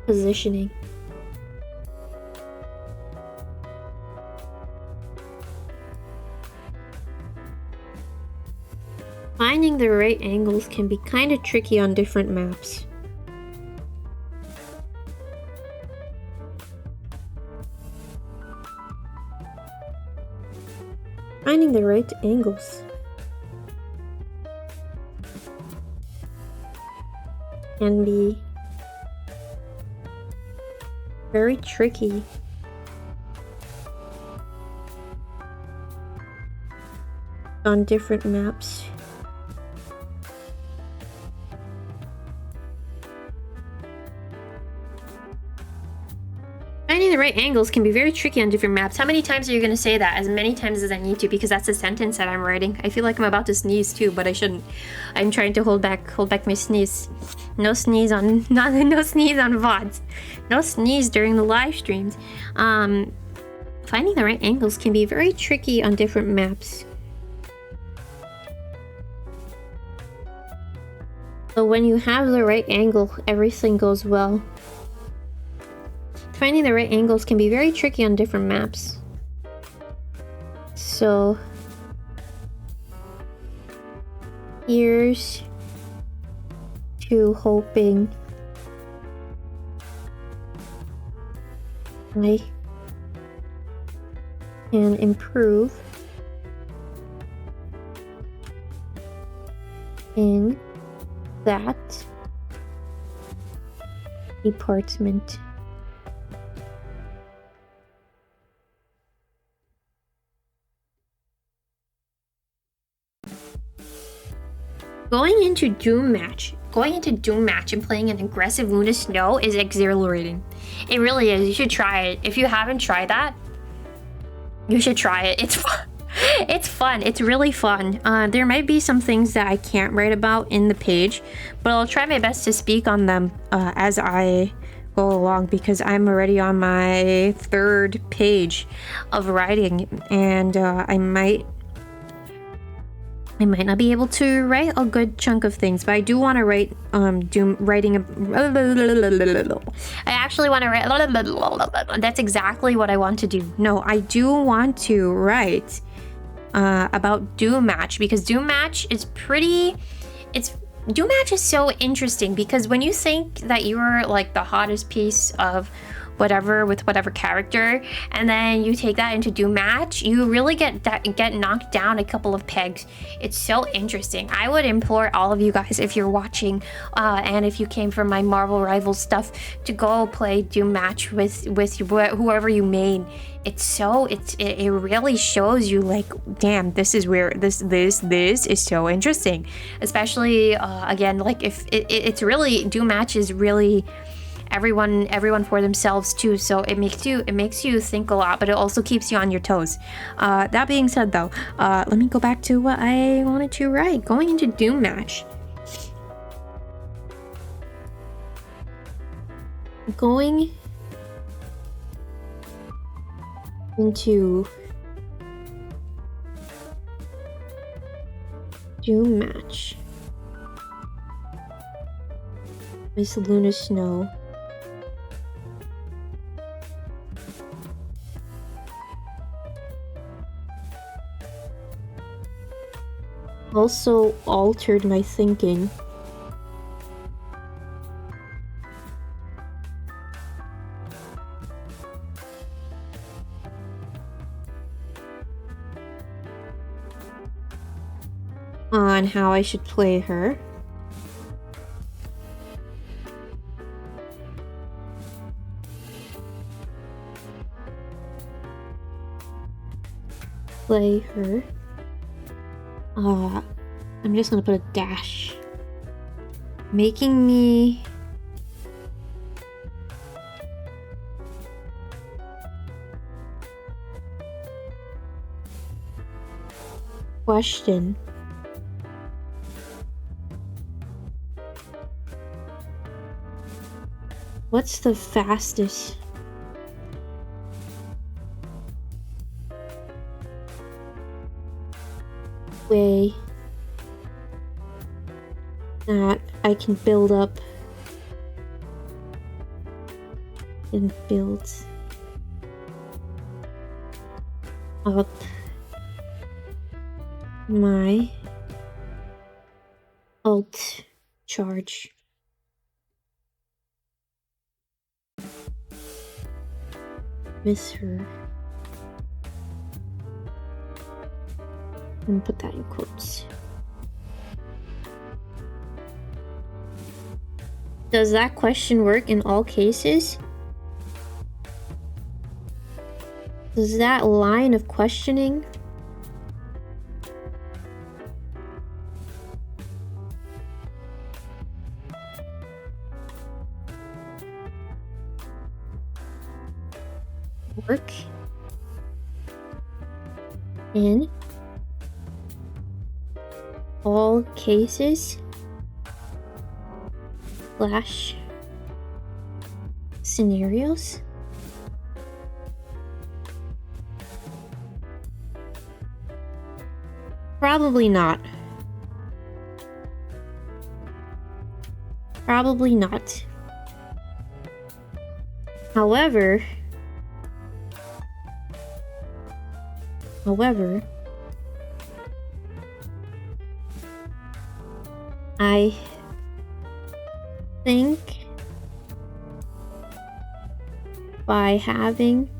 A: positioning. Finding the right angles can be kind of tricky on different maps. Finding the right angles can be very tricky on different maps. Finding the right angles can be very tricky on different maps. How many times are you going to say that? As many times as I need to, because that's a sentence that I'm writing. I feel like I'm about to sneeze too, but I shouldn't. I'm trying to hold back my sneeze. No sneeze on no sneeze on VODs. No sneeze during the live streams. Finding the right angles can be very tricky on different maps. But when you have the right angle, everything goes well. Finding the right angles can be very tricky on different maps. So here's to hoping I can improve in that department. Going into Doom Match and playing an aggressive Luna Snow is exhilarating. It really is. You should try it. If you haven't tried that, you should try it. It's fun. It's fun. It's really fun. There might be some things that I can't write about in the page, but I'll try my best to speak on them as I go along, because I'm already on my 3rd page of writing, and I might not be able to write a good chunk of things, but I do want to write I actually want to write that's exactly what I want to do. No, I do want to write about Doom Match, because Doom Match is Doom Match is so interesting, because when you think that you're like the hottest piece of whatever with whatever character, and then you take that into Doom Match, you really get knocked down a couple of pegs. It's so interesting. I would implore all of you guys, if you're watching and if you came from my Marvel Rivals stuff, to go play Doom Match with whoever you main. It really shows you, like, damn, this is where this is so interesting. Especially again, like, if it's really, Doom Match is really everyone for themselves too. So it makes you think a lot, but it also keeps you on your toes. That being said, though, let me go back to what I wanted to write. Going into Doom Match. Going into Doom Match. Miss 𝗏𝗏𝗡𝗏. Also altered my thinking. On how I should play her. Play her. I'm just gonna put a dash. Making me question what's the fastest way that I can build up and build up my alt charge. Miss her. And put that in quotes. Does that question work in all cases? Does that line of questioning work in all cases slash scenarios? Probably not. Probably not. However, I think by having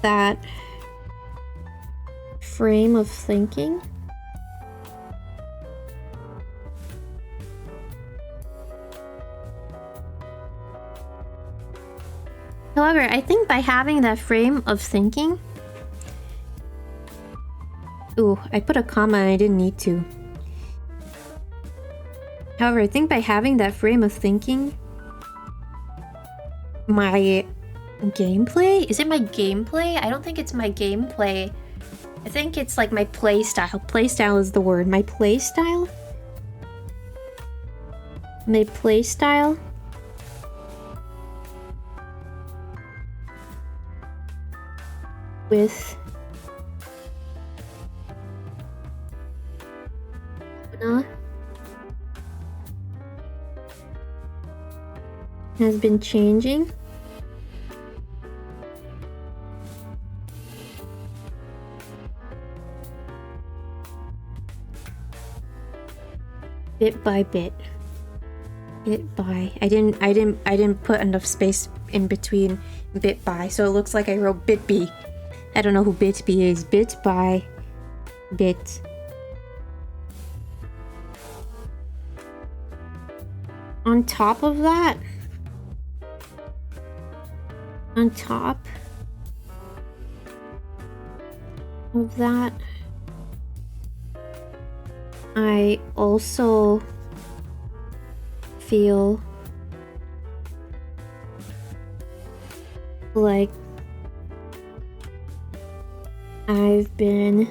A: that frame of thinking, however, I think by having that frame of thinking, ooh, I put a comma and I didn't need to. However, I think by having that frame of thinking, my gameplay? Is it my gameplay? I don't think it's my gameplay. I think it's like my play style. Play style is the word. My play style? My play style? With has been changing. Bit by bit. Bit by. I didn't put enough space in between bit by, so it looks like I wrote bit B. I don't know who bit B is. Bit by bit. On top of that, I also feel like I've been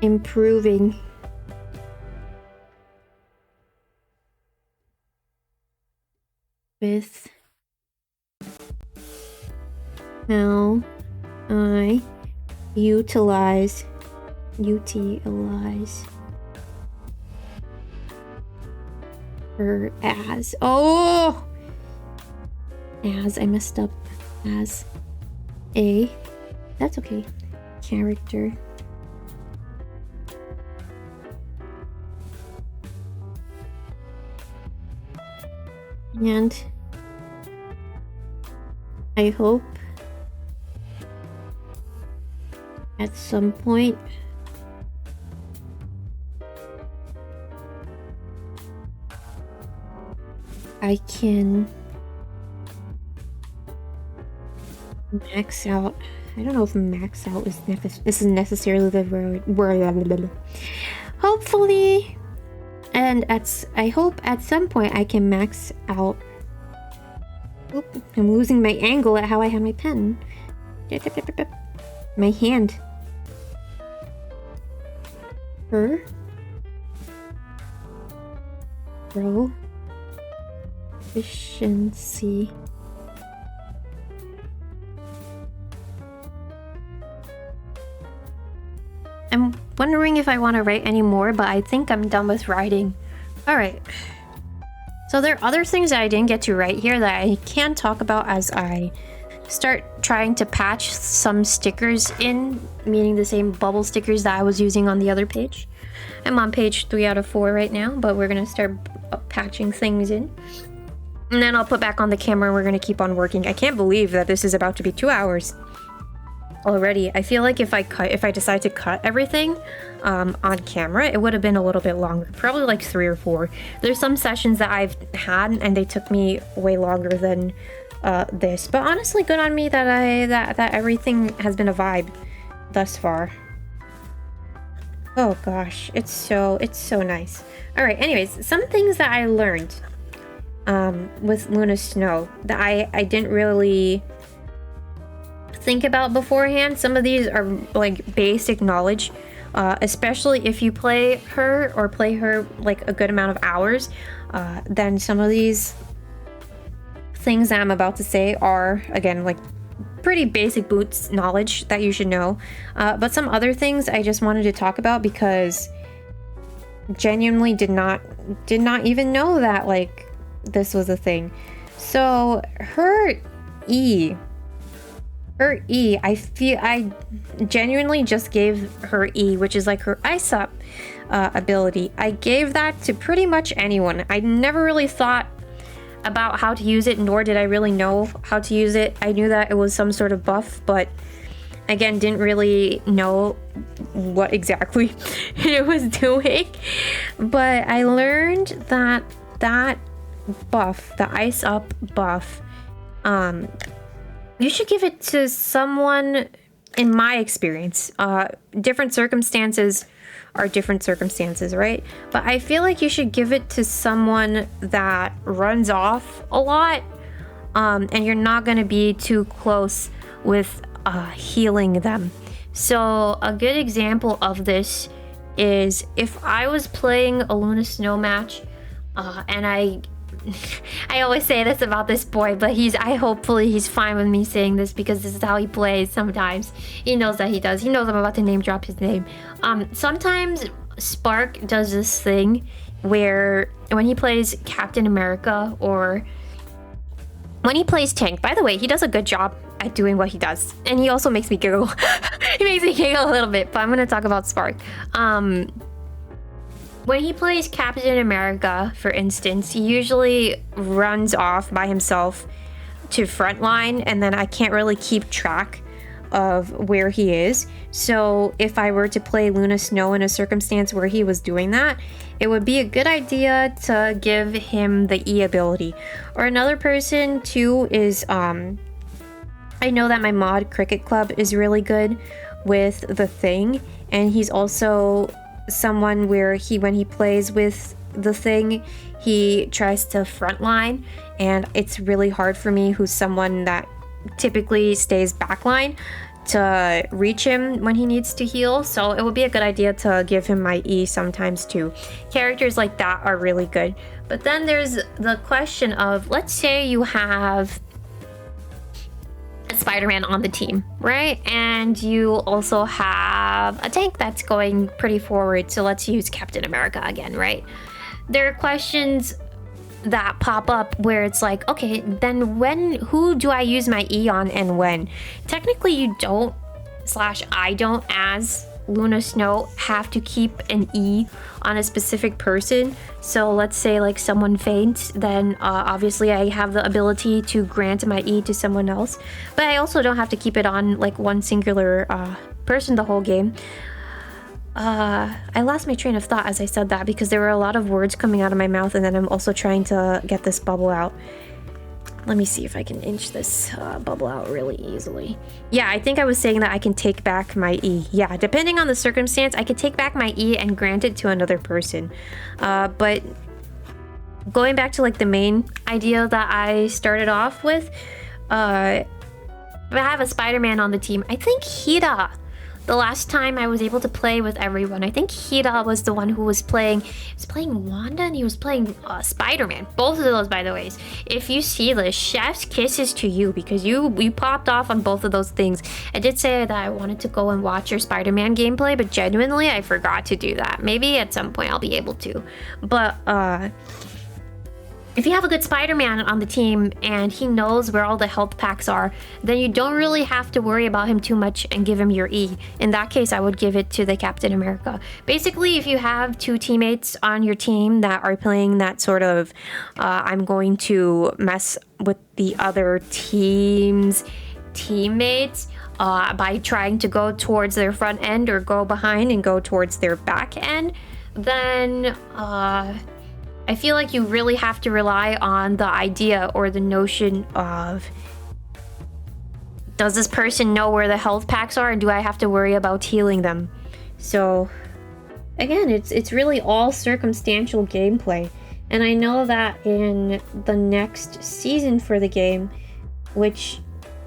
A: improving with how I utilize her as I messed up, as a, that's okay, character. And I hope at some point I can max out. I don't know if max out is necessarily the word. Hopefully, and I hope at some point I can max out. Oop, I'm losing my angle at how I have my pen. My hand. Her. Proficiency. I'm wondering if I want to write any more, but I think I'm done with writing. Alright. So there are other things that I didn't get to write here that I can talk about as I start trying to patch some stickers in, meaning the same bubble stickers that I was using on the other page. I'm on page 3 out of 4 right now, but we're going to start patching things in. And then I'll put back on the camera and we're going to keep on working. I can't believe that this is about to be 2 hours already. I feel like if I decide to cut everything on camera, it would have been a little bit longer, probably like 3 or 4. There's some sessions that I've had and they took me way longer than this, but honestly, good on me that everything has been a vibe thus far. Oh gosh, it's so nice. All right, anyways, some things that I learned with Luna Snow that I didn't really think about beforehand. Some of these are like basic knowledge, especially if you play her like a good amount of hours. Then some of these things that I'm about to say are, again, like pretty basic boots knowledge that you should know. But some other things I just wanted to talk about because genuinely did not even know that like this was a thing. So her E, I genuinely just gave her E, which is like her ice up ability. I gave that to pretty much anyone. I never really thought about how to use it, nor did I really know how to use it. I knew that it was some sort of buff, but again, didn't really know what exactly it was doing. But I learned that that buff, the ice up buff, you should give it to someone, in my experience. Different circumstances are different circumstances, right? But I feel like you should give it to someone that runs off a lot, and you're not going to be too close with healing them. So a good example of this is if I was playing a Luna Snow match, and I always say this about this boy, but hopefully he's fine with me saying this because this is how he plays sometimes. He knows that he does. He knows I'm about to name drop his name. Sometimes Spark does this thing where when he plays Captain America or when he plays Tank, by the way, he does a good job at doing what he does. And he also makes me giggle. He makes me giggle a little bit, but I'm going to talk about Spark. When he plays Captain America, for instance, he usually runs off by himself to frontline, and then I can't really keep track of where he is. So if I were to play Luna Snow in a circumstance where he was doing that, it would be a good idea to give him the E ability. Or another person too is, I know that my mod Cricket Club is really good with the thing, and he's also someone where when he plays with the thing, he tries to frontline, and it's really hard for me, who's someone that typically stays backline, to reach him when he needs to heal. So it would be a good idea to give him my E sometimes too. Characters like that are really good. But then there's the question of, let's say you have a Spider-Man on the team, right? And you also have a tank that's going pretty forward. So let's use Captain America again, right? There are questions that pop up where it's like, okay, then who do I use my E on and when? Technically you don't / I don't, as Luna Snow, have to keep an E on a specific person. So let's say like someone faints, then obviously I have the ability to grant my E to someone else, but I also don't have to keep it on like one singular person the whole game. I lost my train of thought as I said that, because there were a lot of words coming out of my mouth, and then I'm also trying to get this bubble out. Let me see if I can inch this bubble out really easily. Yeah, I think I was saying that I can take back my E. Yeah, depending on the circumstance, I could take back my E and grant it to another person. But going back to like the main idea that I started off with, if I have a Spider-Man on the team, I think 𝗓𝗓𝗏. The last time I was able to play with everyone, I think 𝗓𝗓𝗏 was the one who was playing. He was playing Wanda and he was playing Spider-Man. Both of those, by the way. If you see this, chef's kisses to you, because you popped off on both of those things. I did say that I wanted to go and watch your Spider-Man gameplay, but genuinely I forgot to do that. Maybe at some point I'll be able to. But if you have a good Spider-Man on the team and he knows where all the health packs are, then you don't really have to worry about him too much and give him your E. In that case, I would give it to the Captain America. Basically, if you have two teammates on your team that are playing that sort of, I'm going to mess with the other team's teammates by trying to go towards their front end or go behind and go towards their back end, then I feel like you really have to rely on the idea or the notion of, does this person know where the health packs are, and do I have to worry about healing them? So again, it's really all circumstantial gameplay. And I know that in the next season for the game, which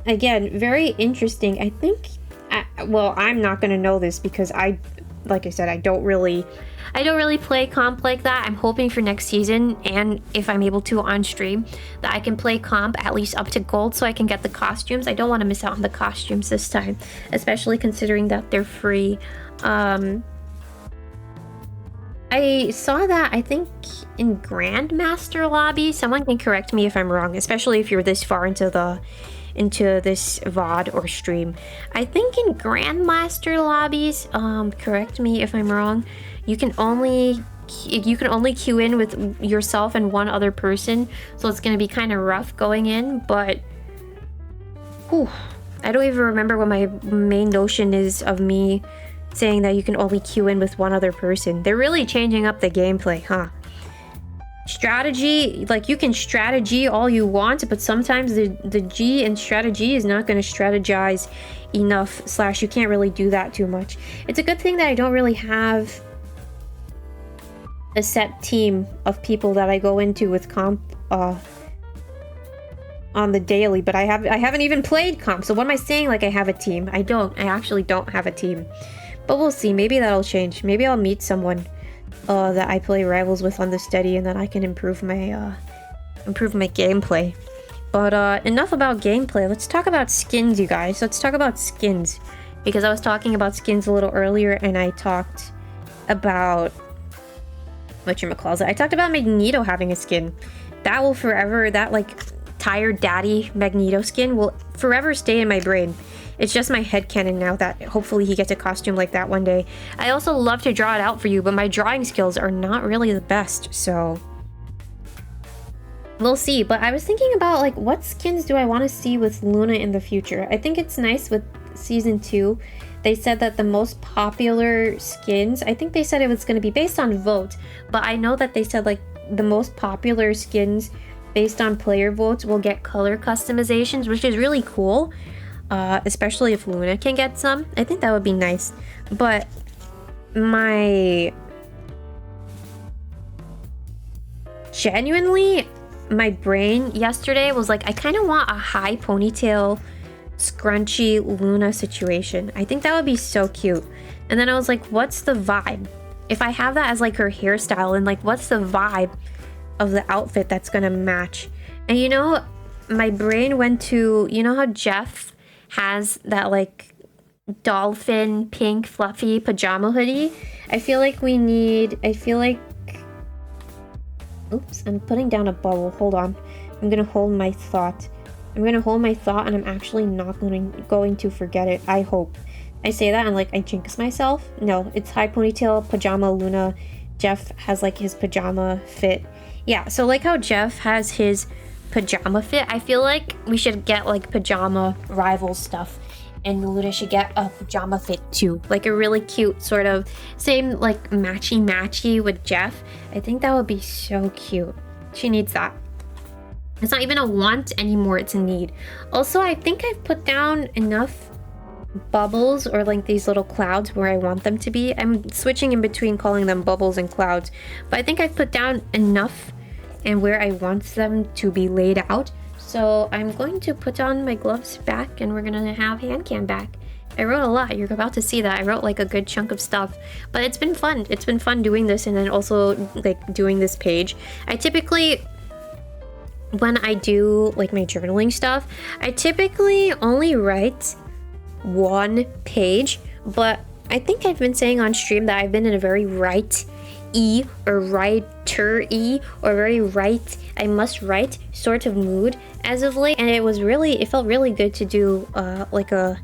A: again, very interesting. I think, well, I'm not going to know this because like I said, I don't really play comp like that. I'm hoping for next season, and if I'm able to on stream, that I can play comp at least up to gold so I can get the costumes. I don't want to miss out on the costumes this time, especially considering that they're free. I saw that, I think, in Grandmaster Lobby. Someone can correct me if I'm wrong, especially if you're this far into this VOD or stream. I think in Grandmaster lobbies, correct me if I'm wrong, you can only queue in with yourself and one other person, so it's gonna be kind of rough going in. But whew, I don't even remember what my main notion is of me saying that you can only queue in with one other person. They're really changing up the gameplay, huh? Strategy, like, you can strategy all you want, but sometimes the G in strategy is not going to strategize enough, / you can't really do that too much. It's a good thing that I don't really have a set team of people that I go into with comp on the daily, but I haven't even played comp, so what am I saying like I have a team? I actually don't have a team. But we'll see, maybe that'll change. Maybe I'll meet someone that I play rivals with on the steady, and then I can improve my gameplay. But enough about gameplay. Let's talk about skins, you guys. Let's talk about skins, because I was talking about skins a little earlier, and I talked about whatchamacallit. I talked about Magneto having a skin. That will forever, that like tired daddy Magneto skin will forever stay in my brain. It's just my headcanon now that hopefully he gets a costume like that one day. I also love to draw it out for you, but my drawing skills are not really the best, so we'll see. But I was thinking about, like, what skins do I want to see with Luna in the future? I think it's nice with Season 2. They said that the most popular skins, I think they said it was going to be based on vote, but I know that they said, like, the most popular skins based on player votes will get color customizations, which is really cool. Especially if Luna can get some. I think that would be nice. But genuinely, my brain yesterday was like, I kind of want a high ponytail, scrunchy Luna situation. I think that would be so cute. And then I was like, what's the vibe? If I have that as like her hairstyle, and like, what's the vibe of the outfit that's gonna match? And you know, my brain went to, you know how Jeff has that like dolphin pink fluffy pajama hoodie? I feel like oops, I'm putting down a bubble. Hold on. I'm gonna hold my thought. I'm gonna hold my thought, and I'm actually not going to forget it. I hope. I say that and like I jinx myself. No, it's high ponytail pajama Luna. Jeff has like his pajama fit. Yeah, so like how Jeff has his pajama fit, I feel like we should get like pajama rival stuff, and Luna should get a pajama fit too, like a really cute sort of same like matchy with Jeff. I think that would be so cute. She needs that. It's not even a want anymore, it's a need. Also, I think I've put down enough bubbles, or like these little clouds where I want them to be. I'm switching in between calling them bubbles and clouds, but I think I've put down enough and where I want them to be laid out. So I'm going to put on my gloves back, and we're gonna have hand cam back. I wrote a lot. You're about to see that. I wrote like a good chunk of stuff, but it's been fun. It's been fun doing this, and then also like doing this page. I typically, when I do like my journaling stuff, I typically only write one page, but I think I've been saying on stream that I've been in a very write-y or writer-y or very write, I must write sort of mood as of late, and it felt really good to do like a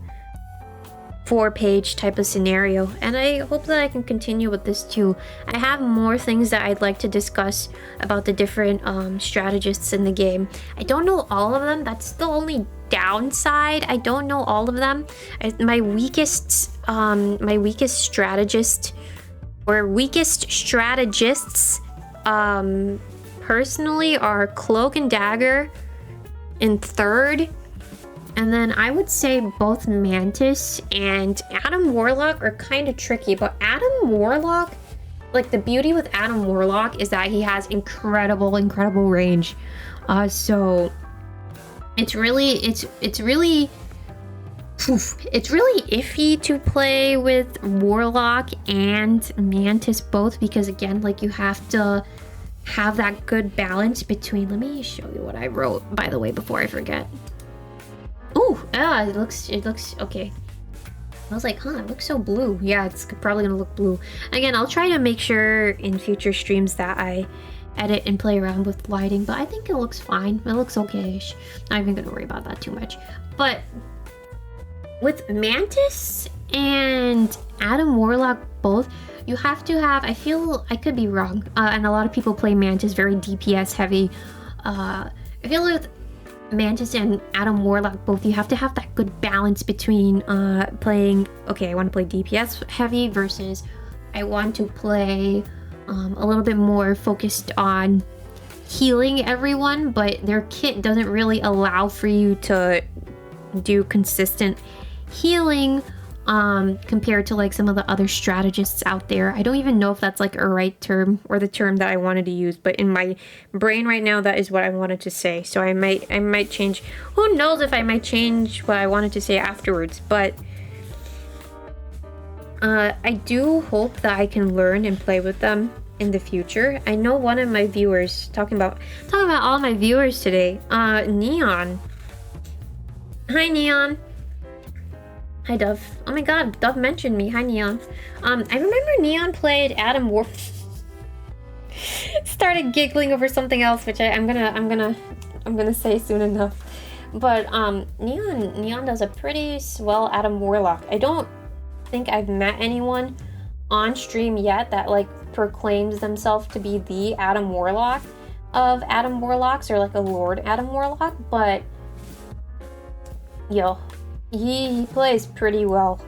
A: 4-page type of scenario, and I hope that I can continue with this too. I have more things that I'd like to discuss about the different strategists in the game. I don't know all of them. That's the only downside. I don't know all of them. My weakest strategist, or weakest strategists personally, are Cloak and Dagger in third. And then I would say both Mantis and Adam Warlock are kind of tricky, but Adam Warlock, like the beauty with Adam Warlock is that he has incredible range. So it's really iffy to play with Warlock and Mantis both, because again, like you have to have that good balance between. Let me show you what I wrote, by the way, before I forget. Oh, it looks okay. I was like, huh, it looks so blue. Yeah, it's probably gonna look blue. Again, I'll try to make sure in future streams that I edit and play around with lighting, but I think it looks fine. It looks okay-ish. Not even gonna worry about that too much. But with Mantis and Adam Warlock both, you have to have, I feel, I could be wrong, and a lot of people play Mantis very DPS heavy. I feel like with Mantis and Adam Warlock both, you have to have that good balance between playing, okay, I want to play DPS heavy versus I want to play a little bit more focused on healing everyone, but their kit doesn't really allow for you to do consistent healing compared to like some of the other strategists out there. I don't even know if that's like a right term or the term that I wanted to use, but in my brain right now, that is what I wanted to say. So I might change. Who knows if I might change what I wanted to say afterwards, but I do hope that I can learn and play with them in the future. I know one of my viewers, talking about all my viewers today, Neon. Hi, Neon. Hi, Dove. Oh my god, Dove mentioned me. Hi, Neon. I remember Neon played Adam War. Started giggling over something else, which I'm gonna say soon enough. But Neon does a pretty swell Adam Warlock. I don't think I've met anyone on stream yet that like proclaims themselves to be the Adam Warlock of Adam Warlocks, or like a Lord Adam Warlock, but yo, he plays pretty well.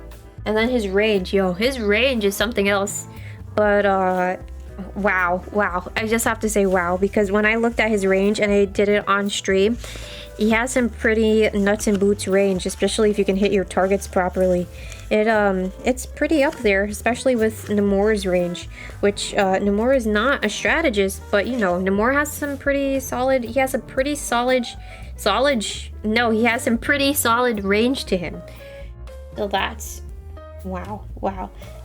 A: And then his range, his range is something else. But wow, I just have to say wow, because when I looked at his range and I did it on stream, he has some pretty nuts and boots range, especially if you can hit your targets properly. It's pretty up there, especially with 𝗏𝗏's range, which 𝗏𝗏 is not a strategist, but you know, 𝗏𝗏 has some pretty solid. He has a pretty solid. He has some pretty solid range to him. So that's wow.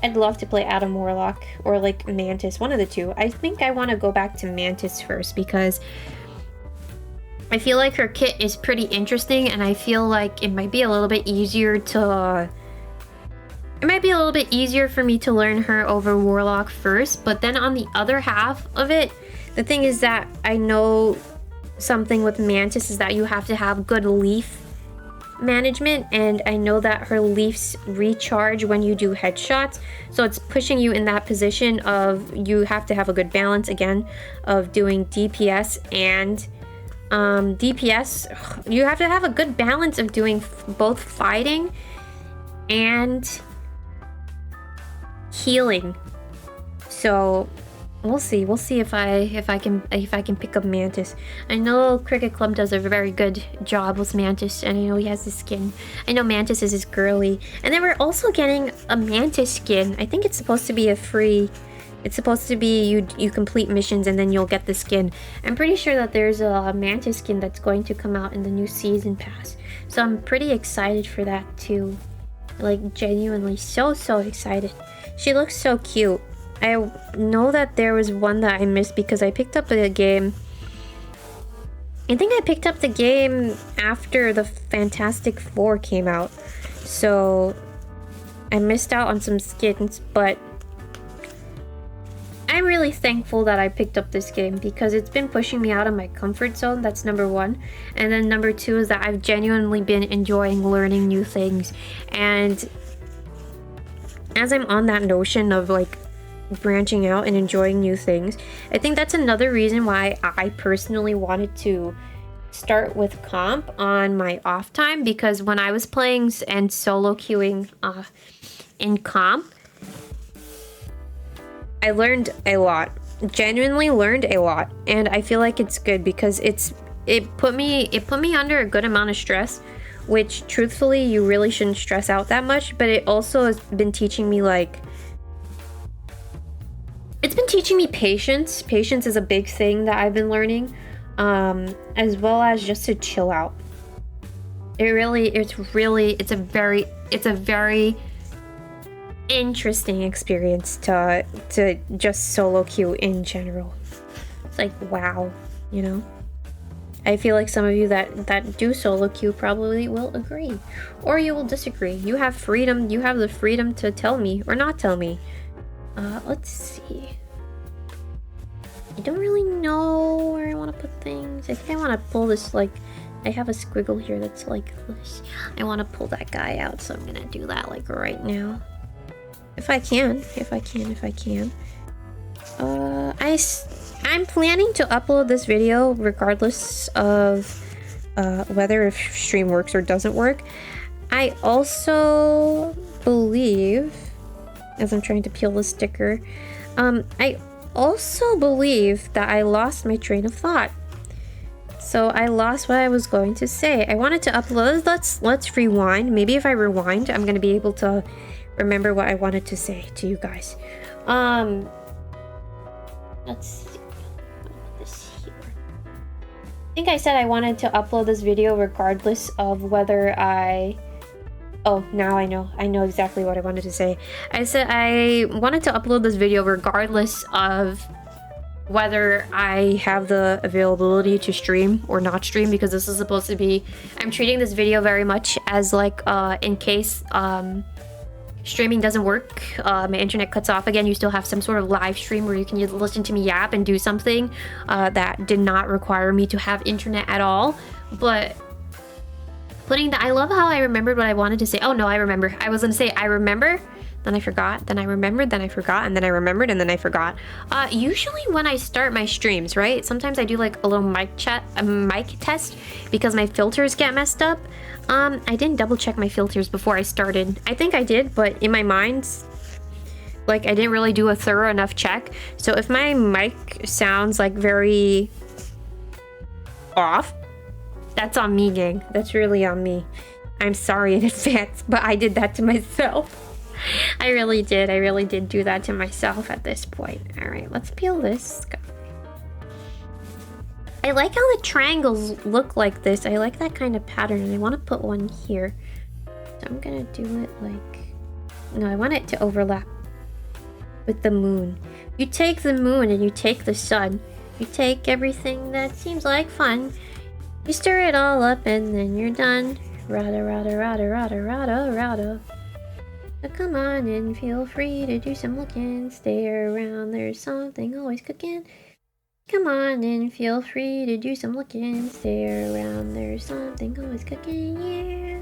A: I'd love to play Adam Warlock or like Mantis, one of the two. I think I want to go back to Mantis first because I feel like her kit is pretty interesting, and I feel like it might be a little bit easier to. It might be a little bit easier for me to learn her over Warlock first, but then on the other half of it, the thing is that I know something with Mantis is that you have to have good leaf management, and I know that her leafs recharge when you do headshots, so it's pushing you in that position of you have to have a good balance again of doing DPS and DPS. You have to have a good balance of doing both fighting and healing. So we'll see if I can pick up Mantis. I know Cricket Club does a very good job with Mantis, and I know he has the skin. I know Mantis is his girly, and then we're also getting a Mantis skin. I think it's supposed to be a free. It's supposed to be you complete missions and then you'll get the skin. I'm pretty sure that there's a Mantis skin that's going to come out in the new season pass, so I'm pretty excited for that too. Like genuinely so excited. She looks so cute. I know that there was one that I missed because I picked up the game. I think I picked up the game after the Fantastic Four came out, so I missed out on some skins, but I'm really thankful that I picked up this game because it's been pushing me out of my comfort zone. That's number one. And then number two is that I've genuinely been enjoying learning new things. And as I'm on that notion of like branching out and enjoying new things, I think that's another reason why I personally wanted to start with comp on my off time, because when I was playing and solo queuing in comp, I learned a lot, genuinely learned a lot, and I feel like it's good because it put me under a good amount of stress, which truthfully you really shouldn't stress out that much, but it also has been teaching me it's been teaching me patience. Patience is a big thing that I've been learning, as well as just to chill out. It's a very interesting experience to just solo queue in general. It's like, wow, you know. I feel like some of you that do solo queue probably will agree, or you will disagree. You have freedom. You have the freedom to tell me or not tell me. Let's see. I don't really know where I want to put things. I think I want to pull this, like, I have a squiggle here that's like this. I want to pull that guy out, so I'm gonna do that like right now. If I can. I'm planning to upload this video regardless of whether if stream works or doesn't work. I also believe, as I'm trying to peel the sticker, I also believe that I lost my train of thought. So I lost what I was going to say. I wanted to upload. Let's rewind. Maybe if I rewind, I'm gonna be able to remember what I wanted to say to you guys. Let's see. Put this here. I think I said I wanted to upload this video regardless of whether I... Oh, now I know. I know exactly what I wanted to say. I said I wanted to upload this video regardless of whether I have the availability to stream or not stream, because this is supposed to be... I'm treating this video very much as like, in case streaming doesn't work, my internet cuts off again, you still have some sort of live stream where you can listen to me yap and do something that did not require me to have internet at all. But putting that, I love how I remembered what I wanted to say. Oh no, I remember. I was gonna say I remember, then I forgot, then I remembered, then I forgot, and then I remembered, and then I forgot. Usually when I start my streams, right? Sometimes I do like a little mic test because my filters get messed up. I didn't double check my filters before I started. I think I did, but in my mind, like, I didn't really do a thorough enough check. So if my mic sounds like very off, that's on me, gang. That's really on me. I'm sorry in advance, but I did that to myself. I really did do that to myself at this point. All right, let's peel this. I like how the triangles look like this. I like that kind of pattern, and I want to put one here. So I'm gonna do it like... No, I want it to overlap with the moon. You take the moon and you take the sun. You take everything that seems like fun. You stir it all up and then you're done. Rada, rada, rada, rada, rada, rada. So come on and feel free to do some looking. Stay around, there's something always cooking. Come on and feel free to do some looking. Stay around, there's something always cooking, yeah.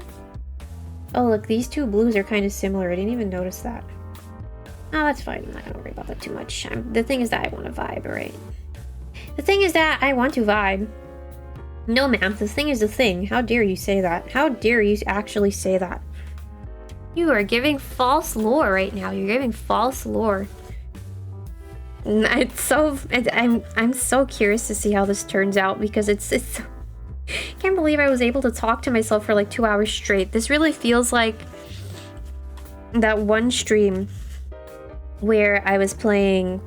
A: Oh look, these two blues are kind of similar. I didn't even notice that. Oh, that's fine. I'm not gonna worry about that too much. The thing is that I want to vibe, right? The thing is that I want to vibe. No, ma'am. The thing is the thing. How dare you say that? How dare you actually say that? You are giving false lore right now. You're giving false lore. I'm so curious to see how this turns out because it's I can't believe I was able to talk to myself for like 2 hours straight. This really feels like that one stream where I was playing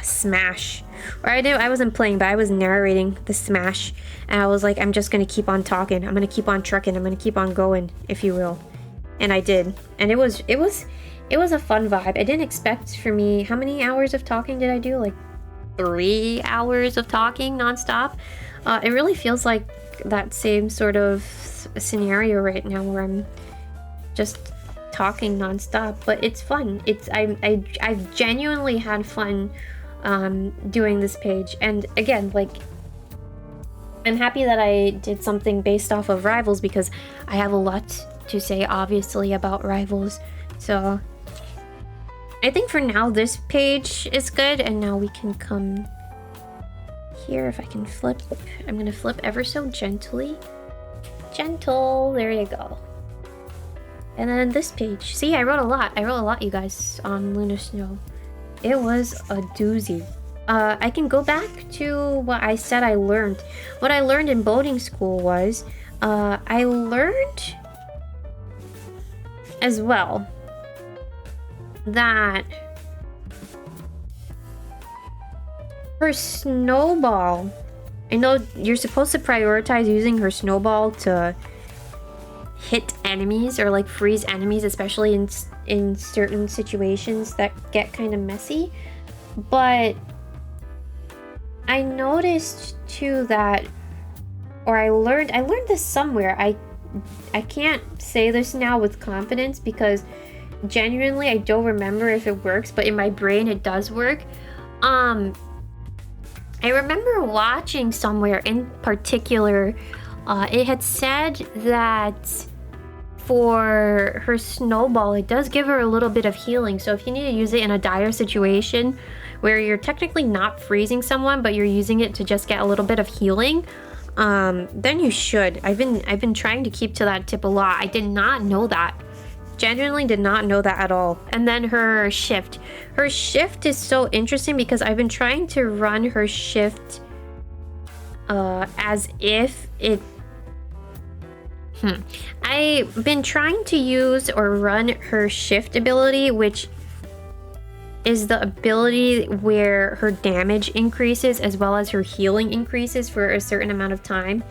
A: Smash. Or I wasn't playing, but I was narrating the Smash. And I was like, I'm just gonna keep on talking. I'm gonna keep on trucking. I'm gonna keep on going, if you will. And I did. And it was a fun vibe. I didn't expect for me... How many hours of talking did I do? Like 3 hours of talking nonstop? It really feels like that same sort of scenario right now where I'm just talking nonstop, but it's fun. I've genuinely had fun doing this page, and again, like, I'm happy that I did something based off of Rivals because I have a lot to say obviously about Rivals. So I think for now this page is good, and now we can come here. If I can flip, I'm gonna flip ever so gently. Gentle, there you go. And then this page. See, I wrote a lot, you guys, on Luna Snow. It was a doozy. I can go back to what I said I learned. What I learned in boating school was, I learned as well that her snowball, I know you're supposed to prioritize using her snowball to hit enemies or like freeze enemies, especially in certain situations that get kind of messy. But I noticed too that, or I learned this somewhere. I can't say this now with confidence because genuinely I don't remember if it works, but in my brain it does work. I remember watching somewhere in particular, it had said that for her snowball, it does give her a little bit of healing. So if you need to use it in a dire situation where you're technically not freezing someone, but you're using it to just get a little bit of healing, then you should. I've been trying to keep to that tip a lot. I did not know that. Genuinely did not know that at all. And then her shift. Her shift is so interesting because I've been trying to run her shift as if it... I've been trying to use or run her shift ability, which is the ability where her damage increases as well as her healing increases for a certain amount of time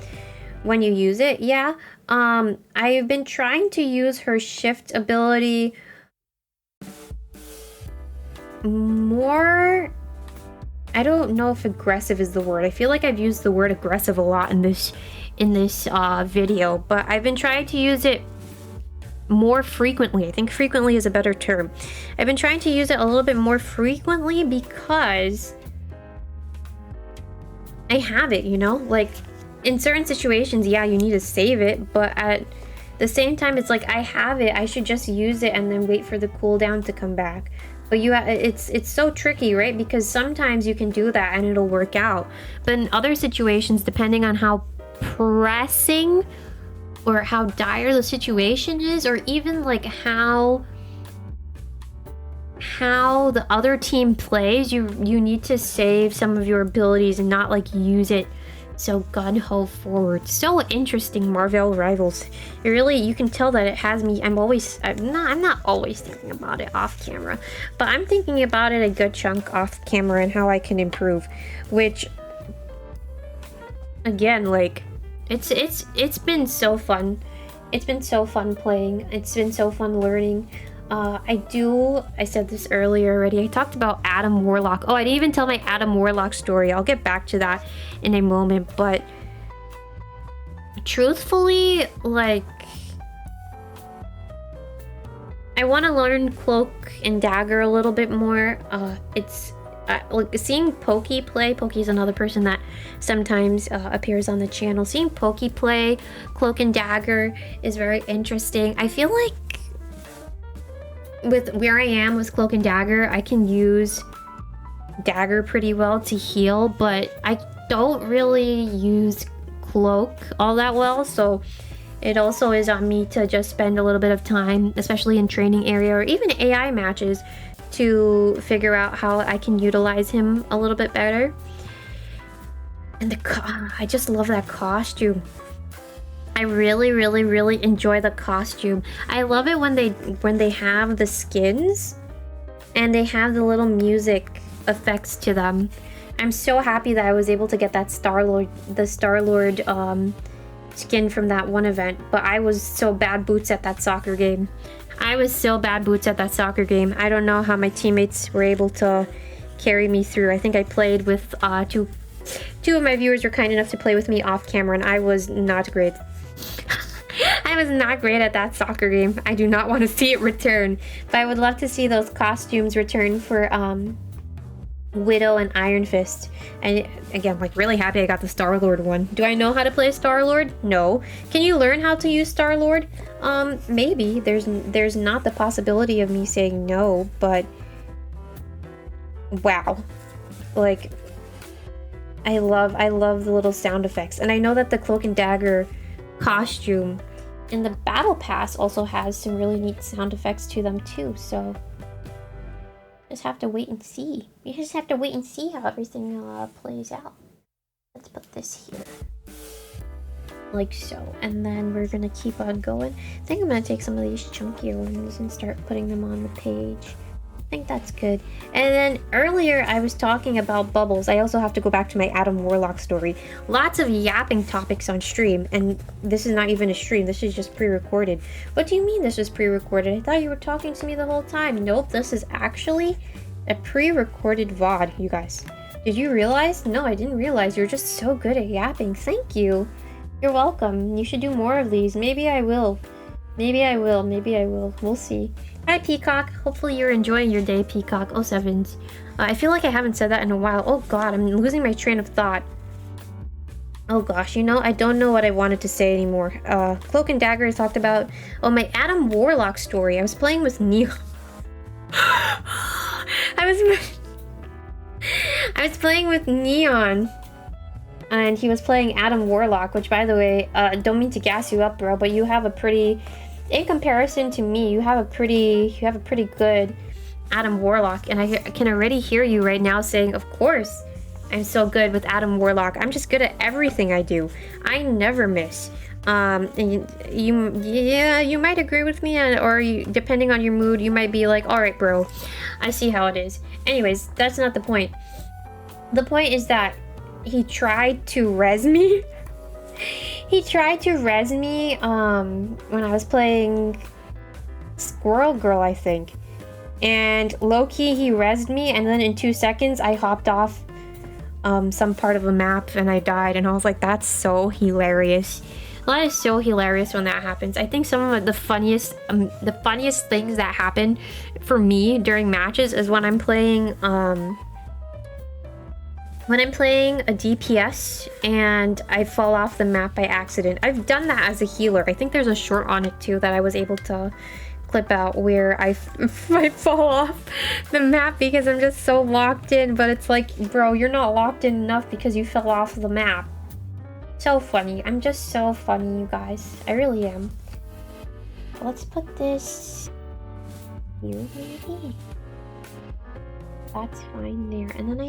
A: when you use it. Yeah. I've been trying to use her shift ability more... I don't know if aggressive is the word. I feel like I've used the word aggressive a lot in this video, but I've been trying to use it more frequently. I think frequently is a better term. I've been trying to use it a little bit more frequently because I have it, you know? Like, in certain situations, yeah, you need to save it, but at the same time, it's like, I have it, I should just use it and then wait for the cooldown to come back. But it's so tricky, right? Because sometimes you can do that and it'll work out. But in other situations, depending on how pressing or how dire the situation is, or even like how the other team plays, you need to save some of your abilities and not like use it So gung-ho forward. So interesting, Marvel Rivals. It really, you can tell that it has me. I'm not always thinking about it off camera, but I'm thinking about it a good chunk off camera and how I can improve. Which, again, like, it's been so fun. It's been so fun playing. It's been so fun learning. I said this earlier already. I talked about 𝗏𝗡𝗡𝗏. Oh, I didn't even tell my 𝗏𝗏𝗡𝗏 story. I'll get back to that in a moment, but truthfully, like, I want to learn Cloak and Dagger a little bit more. Like, seeing Pokey play. Pokey's another person that sometimes appears on the channel. Seeing Pokey play Cloak and Dagger is very interesting. I feel like with where I am with Cloak and Dagger, I can use Dagger pretty well to heal, but I don't really use Cloak all that well, so it also is on me to just spend a little bit of time, especially in training area or even AI matches, to figure out how I can utilize him a little bit better. And I just love that costume. I really, really, really enjoy the costume. I love it when they have the skins and they have the little music effects to them. I'm so happy that I was able to get that Star-Lord skin from that one event, but I was so bad boots at that soccer game. I don't know how my teammates were able to carry me through. I think I played with two of my viewers were kind enough to play with me off camera, and I was not great. I was not great at that soccer game. I do not want to see it return, but I would love to see those costumes return for Widow and Iron Fist. And again, like, really happy I got the Star-Lord one. Do I know how to play Star-Lord? No. Can you learn how to use Star-Lord? Maybe. There's not the possibility of me saying no, but wow. Like, I love the little sound effects. And I know that the Cloak and Dagger costume in the Battle Pass also has some really neat sound effects to them too, so just have to wait and see. You just have to wait and see how everything plays out. Let's put this here like so, and then we're gonna keep on going. I think I'm gonna take some of these chunkier ones and start putting them on the page. I think that's good. And then earlier I was talking about bubbles. I also have to go back to my 𝗏𝗏𝗡𝗏𝗏 story. Lots of yapping topics on stream, and this is not even a stream. This is just pre-recorded. What do you mean this is pre-recorded? I thought you were talking to me the whole time. Nope, this is actually a pre-recorded VOD, you guys. Did you realize? No, I didn't realize. You're just so good at yapping. Thank you. You're welcome. You should do more of these. Maybe I will. Maybe I will. Maybe I will. We'll see. Hi, Peacock. Hopefully you're enjoying your day, Peacock. Oh, sevens. I feel like I haven't said that in a while. Oh, God. I'm losing my train of thought. Oh, gosh. You know, I don't know what I wanted to say anymore. Cloak and Dagger talked about... Oh, my 𝗏𝗏𝗡𝗏𝗏 story. I was playing with Neon. I was playing with Neon. And he was playing 𝗏𝗏𝗡𝗏𝗏, which, by the way, don't mean to gas you up, bro, but you have a pretty... In comparison to me, you have a pretty good 𝗏𝗏𝗏𝗏, and I can already hear you right now saying, of course, I'm so good with 𝗏𝗏𝗏𝗏𝗏. I'm just good at everything I do. I never miss. And you might agree with me, or depending on your mood, you might be like, all right, bro, I see how it is. Anyways, that's not the point. The point is that he tried to res me. He tried to res me when I was playing Squirrel Girl, I think. And low-key, he resed me, and then in 2 seconds, I hopped off some part of a map and I died. And I was like, that's so hilarious. That is so hilarious when that happens. I think some of the funniest things that happen for me during matches is when I'm playing a DPS and I fall off the map by accident. I've done that as a healer. I think there's a short on it too that I was able to clip out where I fall off the map because I'm just so locked in. But it's like, bro, you're not locked in enough because you fell off the map. So funny. I'm just so funny, you guys. I really am. Let's put this here, maybe. That's fine there. And then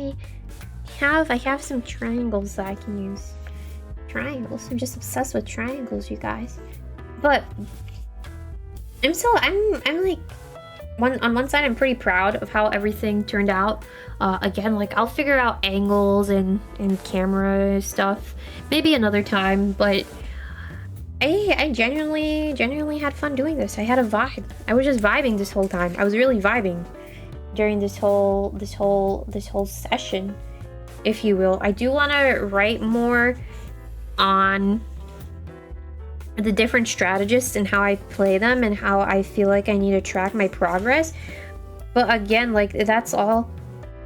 A: I have some triangles that I can use. Triangles. I'm just obsessed with triangles, you guys. But I'm like on one side I'm pretty proud of how everything turned out. Again, like I'll figure out angles and camera stuff maybe another time, but I genuinely had fun doing this. I had a vibe. I was just vibing this whole time. I was really vibing during this whole session, if you will. I do want to write more on the different strategists and how I play them and how I feel like I need to track my progress. But again, like that's all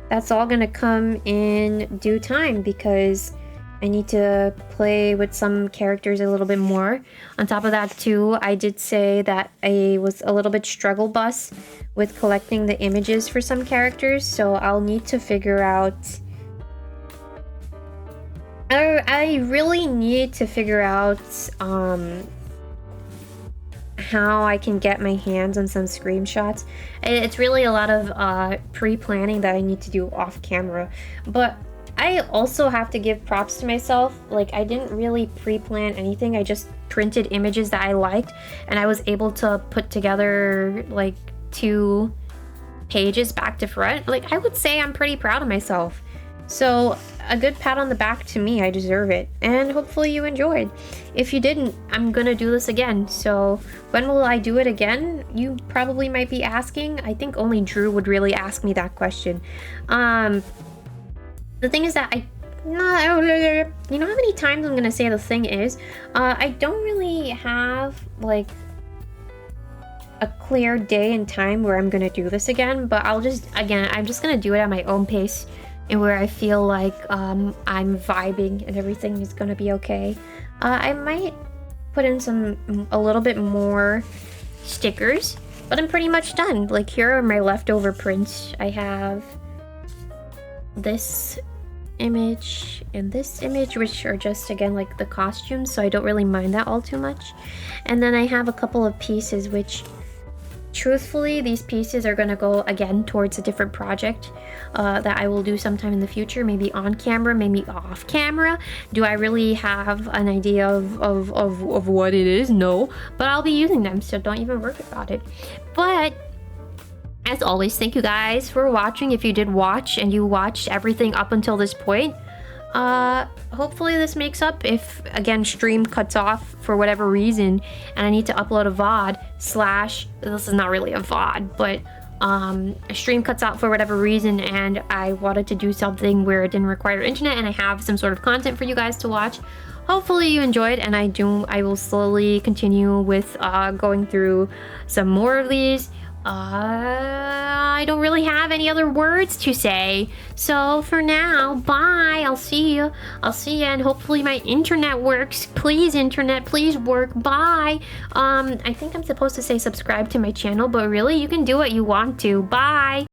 A: gonna come in due time, because I need to play with some characters a little bit more. On top of that too, I did say that I was a little bit struggle bus with collecting the images for some characters, so I'll need to figure out... I really need to figure out how I can get my hands on some screenshots. It's really a lot of pre-planning that I need to do off camera, but I also have to give props to myself. Like, I didn't really pre-plan anything. I just printed images that I liked, and I was able to put together like 2 pages back to front. Like, I would say I'm pretty proud of myself. So a good pat on the back to me. I deserve it, and hopefully you enjoyed. If you didn't, I'm gonna do this again. So when will I do it again? You probably might be asking. I think only Drew would really ask me that question. The thing is that you know how many times I'm gonna say the thing is, I don't really have like a clear day and time where I'm gonna do this again, but I'm just gonna do it at my own pace and where I feel like I'm vibing and everything is gonna be okay. I might put in a little bit more stickers, but I'm pretty much done. Like, here are my leftover prints. I have this image and this image, which are just, again, like the costumes, so I don't really mind that all too much. And then I have a couple of pieces, which truthfully, these pieces are going to go again towards a different project that I will do sometime in the future, maybe on camera, maybe off camera. Do I really have an idea of what it is? No, but I'll be using them, so don't even worry about it. But as always, thank you guys for watching. If you did watch and you watched everything up until this point, hopefully this makes up if, again, stream cuts off for whatever reason and I need to upload a VOD / this is not really a VOD, but a stream cuts out for whatever reason and I wanted to do something where it didn't require internet and I have some sort of content for you guys to watch. Hopefully you enjoyed, and I will slowly continue with going through some more of these. I don't really have any other words to say, so for now, bye. I'll see you, and hopefully my internet works. Please, internet, please work. Bye. I think I'm supposed to say subscribe to my channel, but really, you can do what you want to. Bye.